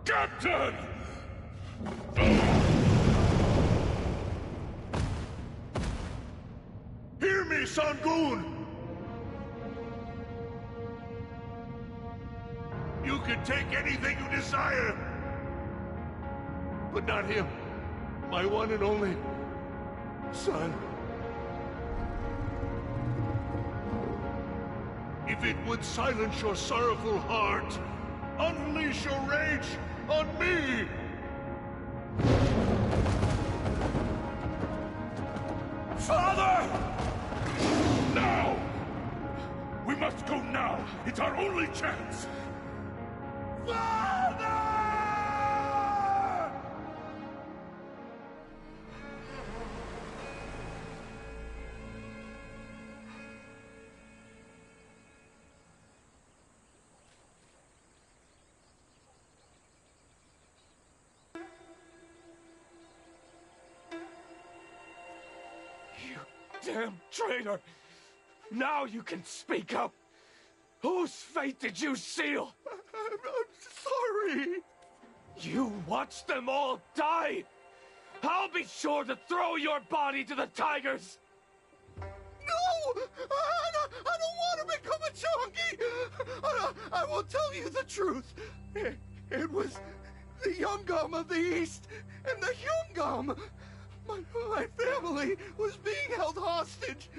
Captain! Hear me, Sangoon! You can take anything you desire, but not him, my one and only son. If it would silence your sorrowful heart, unleash your rage on me! Father! Now! We must go now! It's our only chance! Father! Damn traitor! Now you can speak up! Whose fate did you seal? I'm sorry. You watched them all die! I'll be sure to throw your body to the tigers! No! I don't want to become a junkie! I will tell you the truth. It was the Yungam of the East and the Hyungam. My family was being held hostage.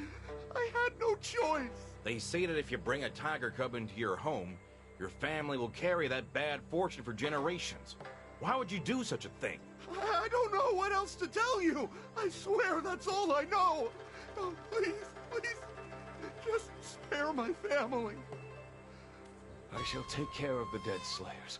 I had no choice. They say that if you bring a tiger cub into your home, your family will carry that bad fortune for generations. Why would you do such a thing? I don't know what else to tell you. I swear that's all I know. Oh, please, just spare my family. I shall take care of the dead slayers.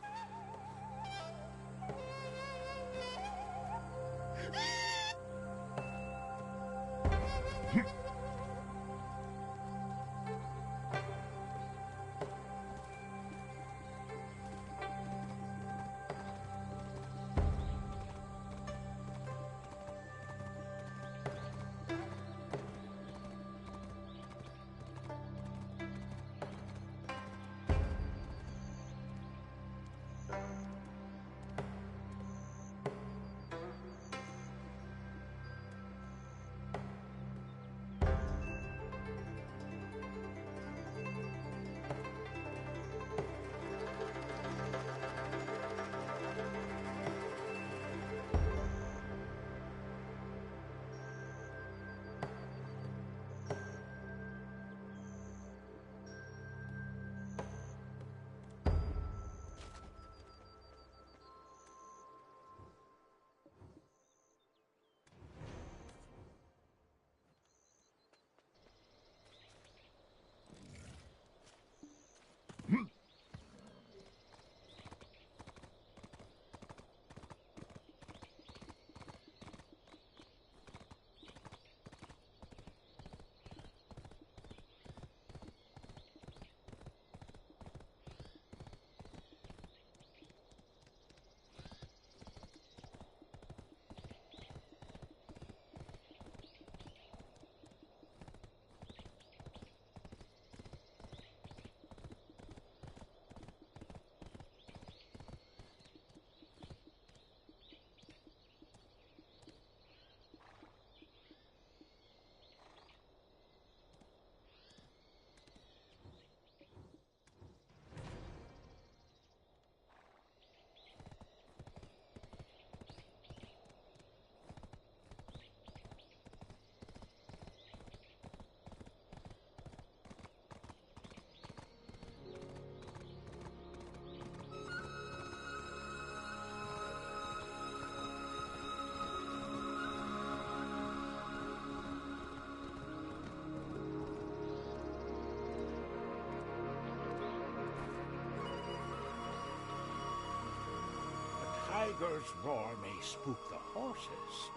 tiger's roar may spook the horses,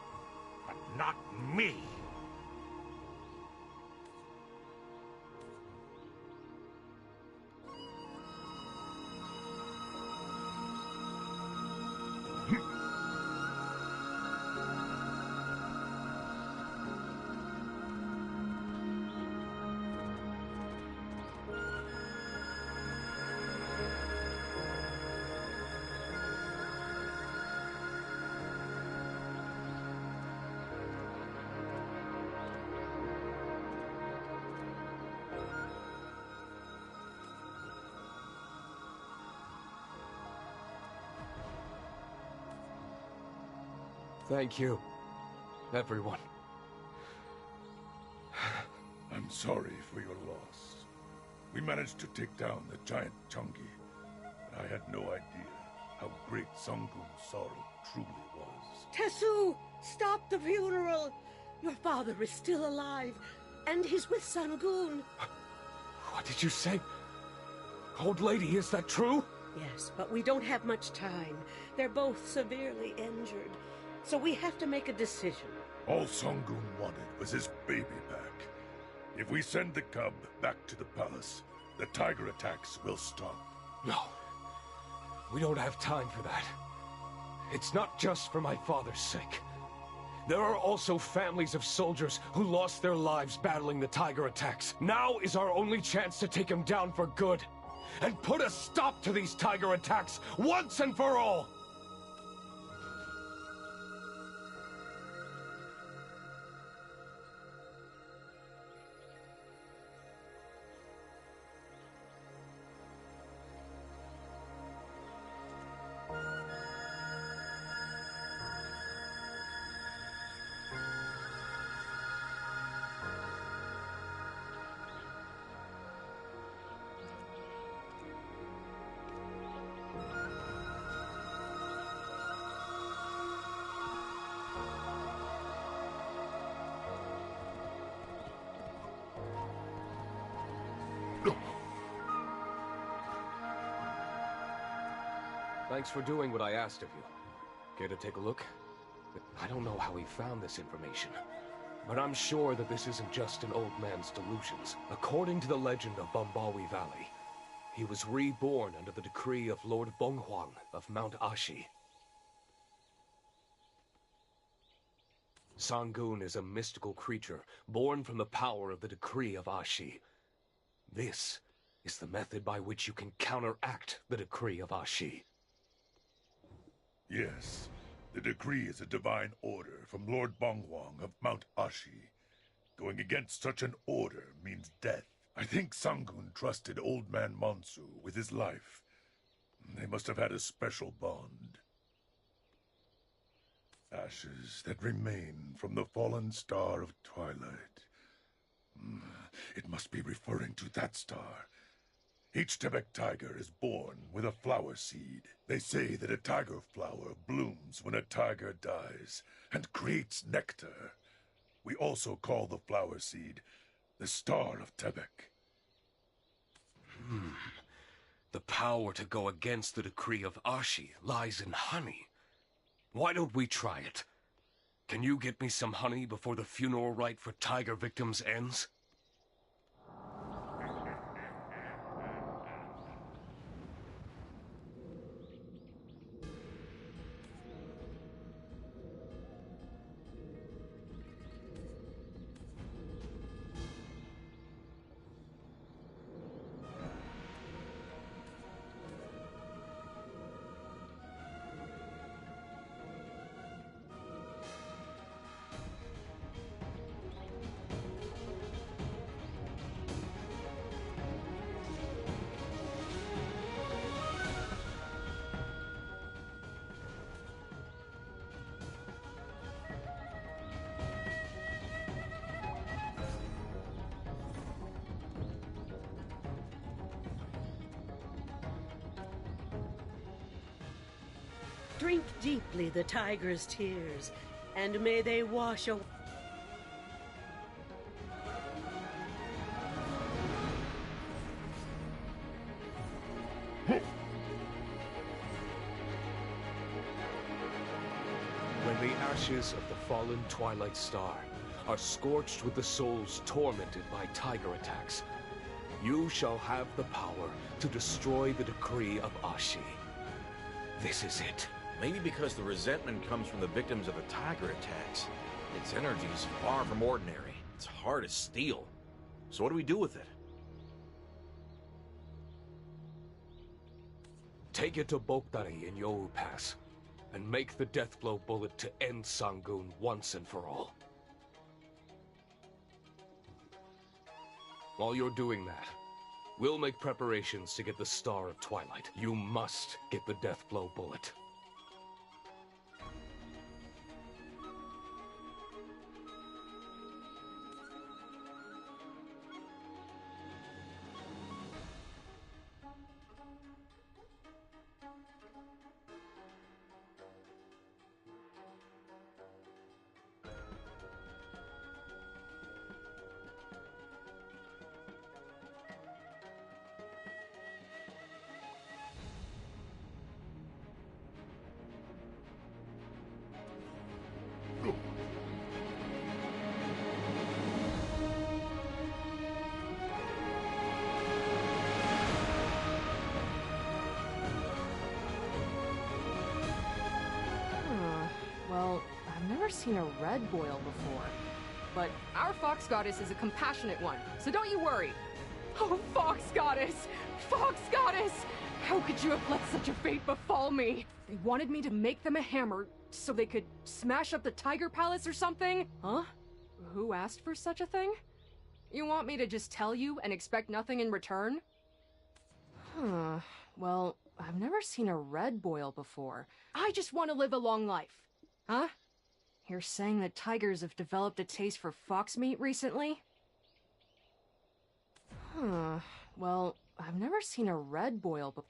but not me. Thank you, everyone. I'm sorry for your loss. We managed to take down the giant Chungi, but I had no idea how great Sangoon's sorrow truly was. Tesu, stop the funeral! Your father is still alive, and he's with Sangoon. What did you say? Old lady, is that true? Yes, but we don't have much time. They're both severely injured, so we have to make a decision. All Sangoon wanted was his baby back. If we send the cub back to the palace, the tiger attacks will stop. No. We don't have time for that. It's not just for my father's sake. There are also families of soldiers who lost their lives battling the tiger attacks. Now is our only chance to take him down for good, and put a stop to these tiger attacks once and for all! Thanks for doing what I asked of you. Care to take a look? I don't know how he found this information, but I'm sure that this isn't just an old man's delusions. According to the legend of Bombawi Valley, he was reborn under the decree of Lord Bonghuang of Mount Ashi. Sangoon is a mystical creature born from the power of the decree of Ashi. This is the method by which you can counteract the decree of Ashi. Yes, the decree is a divine order from Lord Bonghuang of Mount Ashi. Going against such an order means death. I think Sangoon trusted Old Man Mansu with his life. They must have had a special bond. Ashes that remain from the fallen star of twilight. It must be referring to that star. Each Tebek tiger is born with a flower seed. They say that a tiger flower blooms when a tiger dies and creates nectar. We also call the flower seed the Star of Tebek. The power to go against the decree of Ashi lies in honey. Why don't we try it? Can you get me some honey before the funeral rite for tiger victims ends? Drink deeply the tiger's tears, and may they wash away. The ashes of the fallen Twilight Star are scorched with the souls tormented by tiger attacks. You shall have the power to destroy the decree of Ashi. This is it. Maybe because the resentment comes from the victims of the tiger attacks. Its energy is far from ordinary. It's hard as steel. So what do we do with it? Take it to Bokdari in Yohu Pass, and make the Deathblow bullet to end Sangoon once and for all. While you're doing that, we'll make preparations to get the Star of Twilight. You must get the Deathblow bullet. Well, I've never seen a red boil before. But our Fox Goddess is a compassionate one, so don't you worry. Oh, Fox Goddess! Fox Goddess! How could you have let such a fate befall me? They wanted me to make them a hammer so they could smash up the Tiger Palace or something? Huh? Who asked for such a thing? You want me to just tell you and expect nothing in return? Huh. Well, I've never seen a red boil before. I just want to live a long life. Huh? You're saying that tigers have developed a taste for fox meat recently? Huh. Well, I've never seen a red boil before.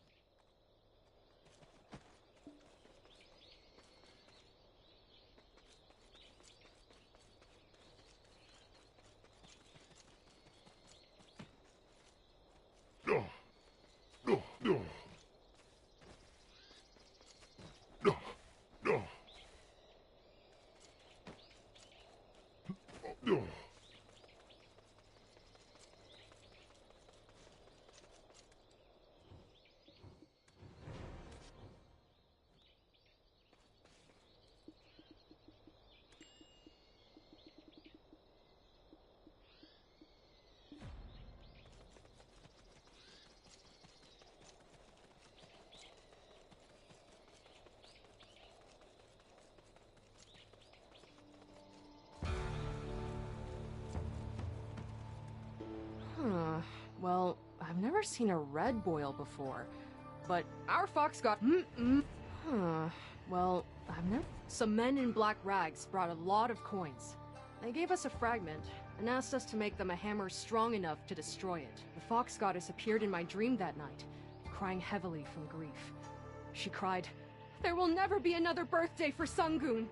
Well, I've never seen a red boil before. But our fox got... Well, I've never... Some men in black rags brought a lot of coins. They gave us a fragment and asked us to make them a hammer strong enough to destroy it. The Fox Goddess appeared in my dream that night, crying heavily from grief. She cried, "There will never be another birthday for Sangoon!"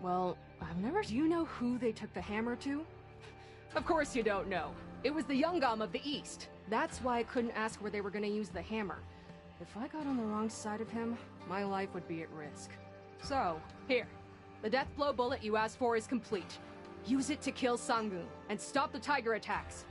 Well, I've never... Do you know who they took the hammer to? Of course you don't know. It was the Yungam of the East. That's why I couldn't ask where they were gonna use the hammer. If I got on the wrong side of him, my life would be at risk. So, here. The Deathblow bullet you asked for is complete. Use it to kill Sangoon, and stop the tiger attacks.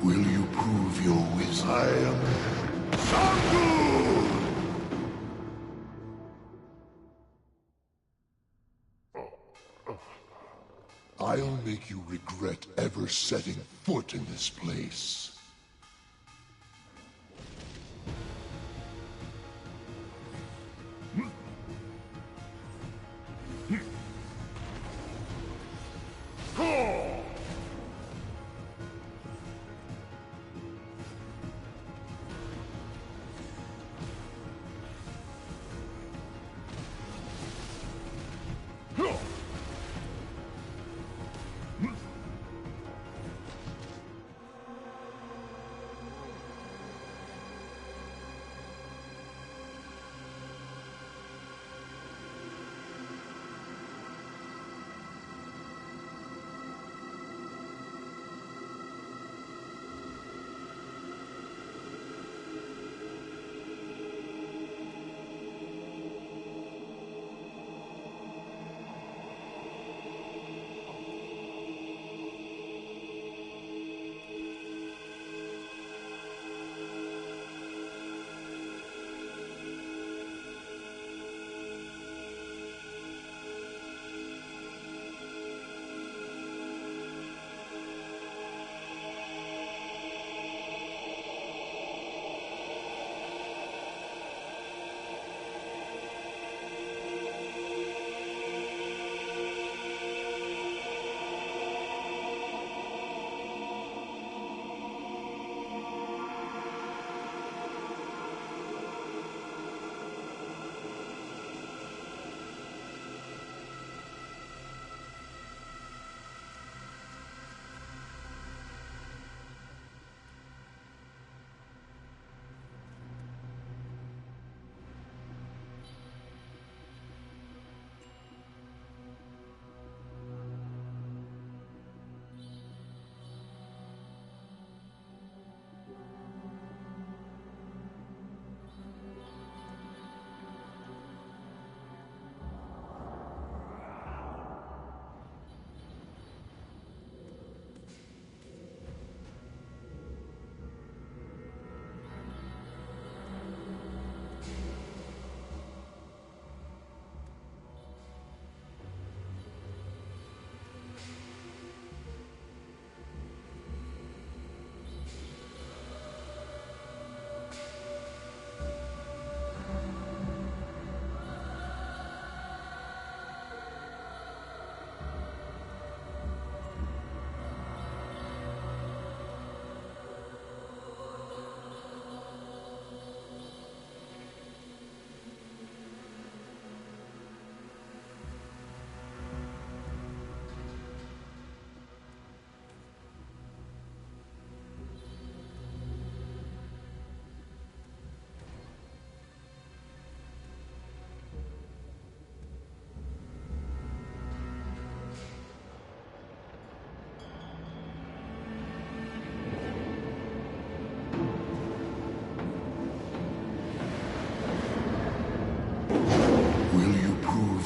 Will you prove your wisdom? I am Sangoon! I'll make you regret ever setting foot in this place.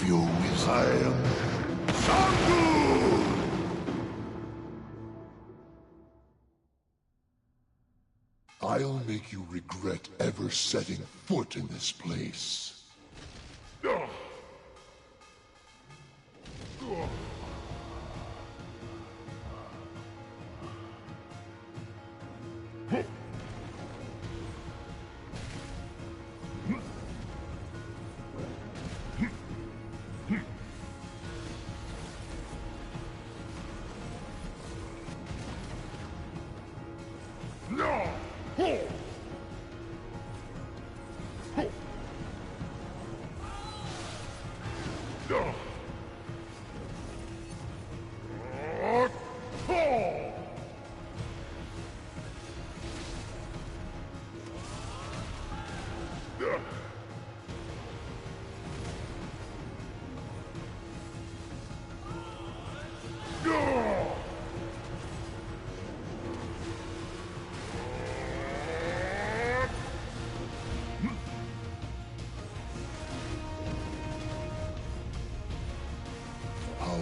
Your wisdom. I am Sangoon! I'll make you regret ever setting foot in this place.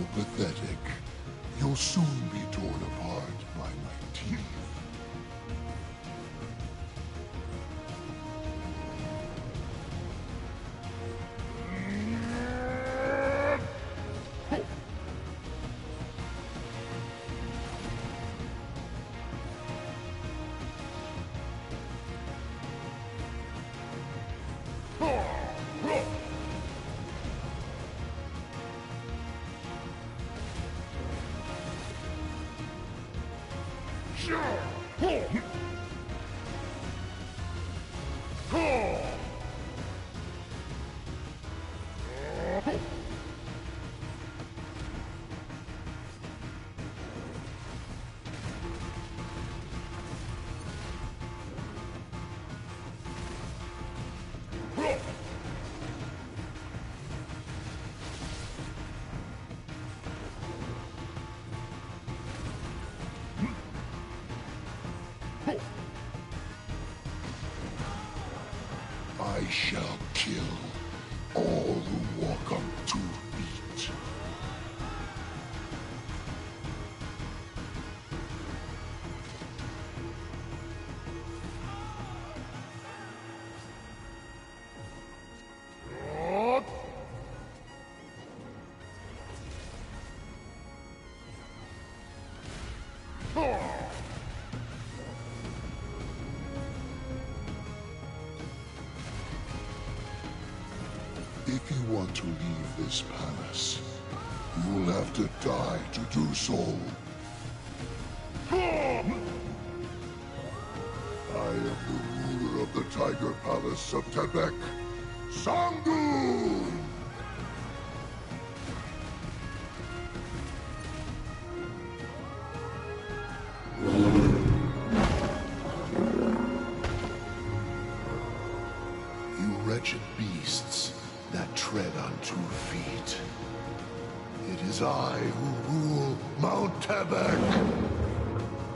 While pathetic, you'll soon be torn apart by my teeth. I shall kill all who walk on 2 feet. If you want to leave this palace, you'll have to die to do so. I am the ruler of the Tiger Palace of Tebek, Sangoon! You wretched beasts that tread on 2 feet. It is I who rule Mount Tebek.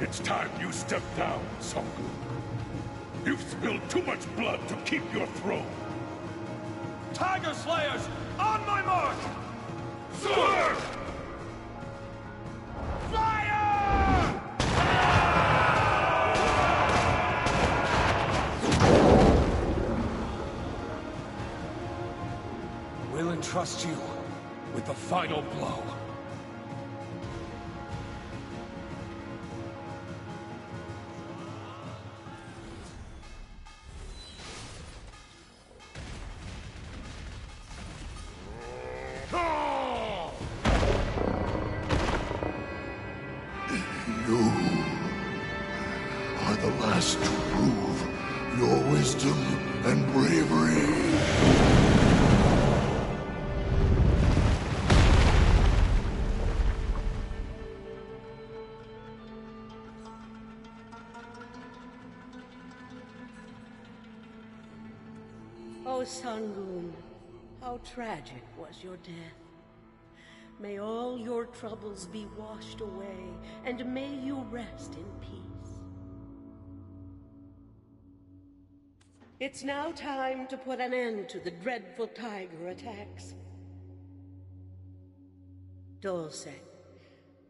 It's time you step down, Sangoon. You've spilled too much blood to keep your throne. Tiger Slayers, on my mark! Sir! Fire! We'll entrust you with the final blow. You are the last to prove your wisdom and bravery. Oh, Sangoon, how tragic was your death. May all your troubles be washed away, and may you rest in peace. It's now time to put an end to the dreadful tiger attacks. Dulce,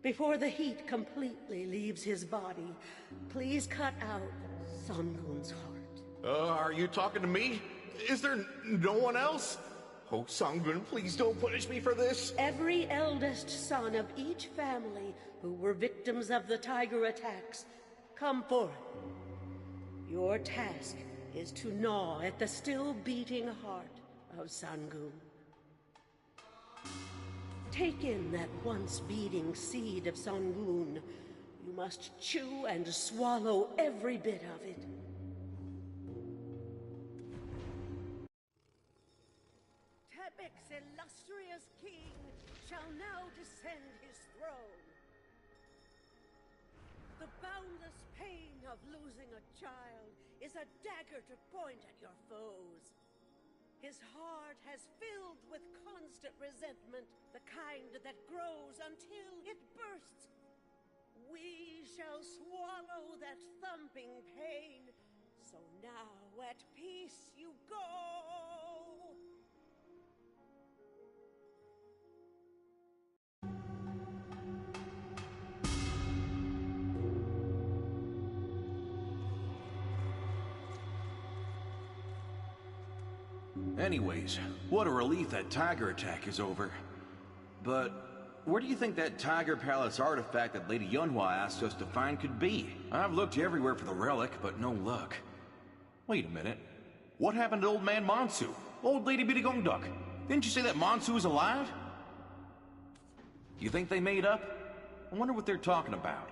before the heat completely leaves his body, please cut out Sangoon's heart. Are you talking to me? Is there no one else? Oh, Sangoon, please don't punish me for this. Every eldest son of each family who were victims of the tiger attacks, come forth. Your task is to gnaw at the still beating heart of Sangoon. Take in that once beating seed of Sangoon. You must chew and swallow every bit of it. Tebek's illustrious king shall now descend his throne. The boundless pain of losing a child is a dagger to point at your foes. His heart has filled with constant resentment, the kind that grows until it bursts. We shall swallow that thumping pain, so now at peace you go. Anyways, what a relief that tiger attack is over. But where do you think that Tiger Palace artifact that Lady Yunhua asked us to find could be? I've looked everywhere for the relic, but no luck. Wait a minute. What happened to Old Man Monsu? Old Lady Bdo Loml? Didn't you say that Monsu is alive? You think they made up? I wonder what they're talking about.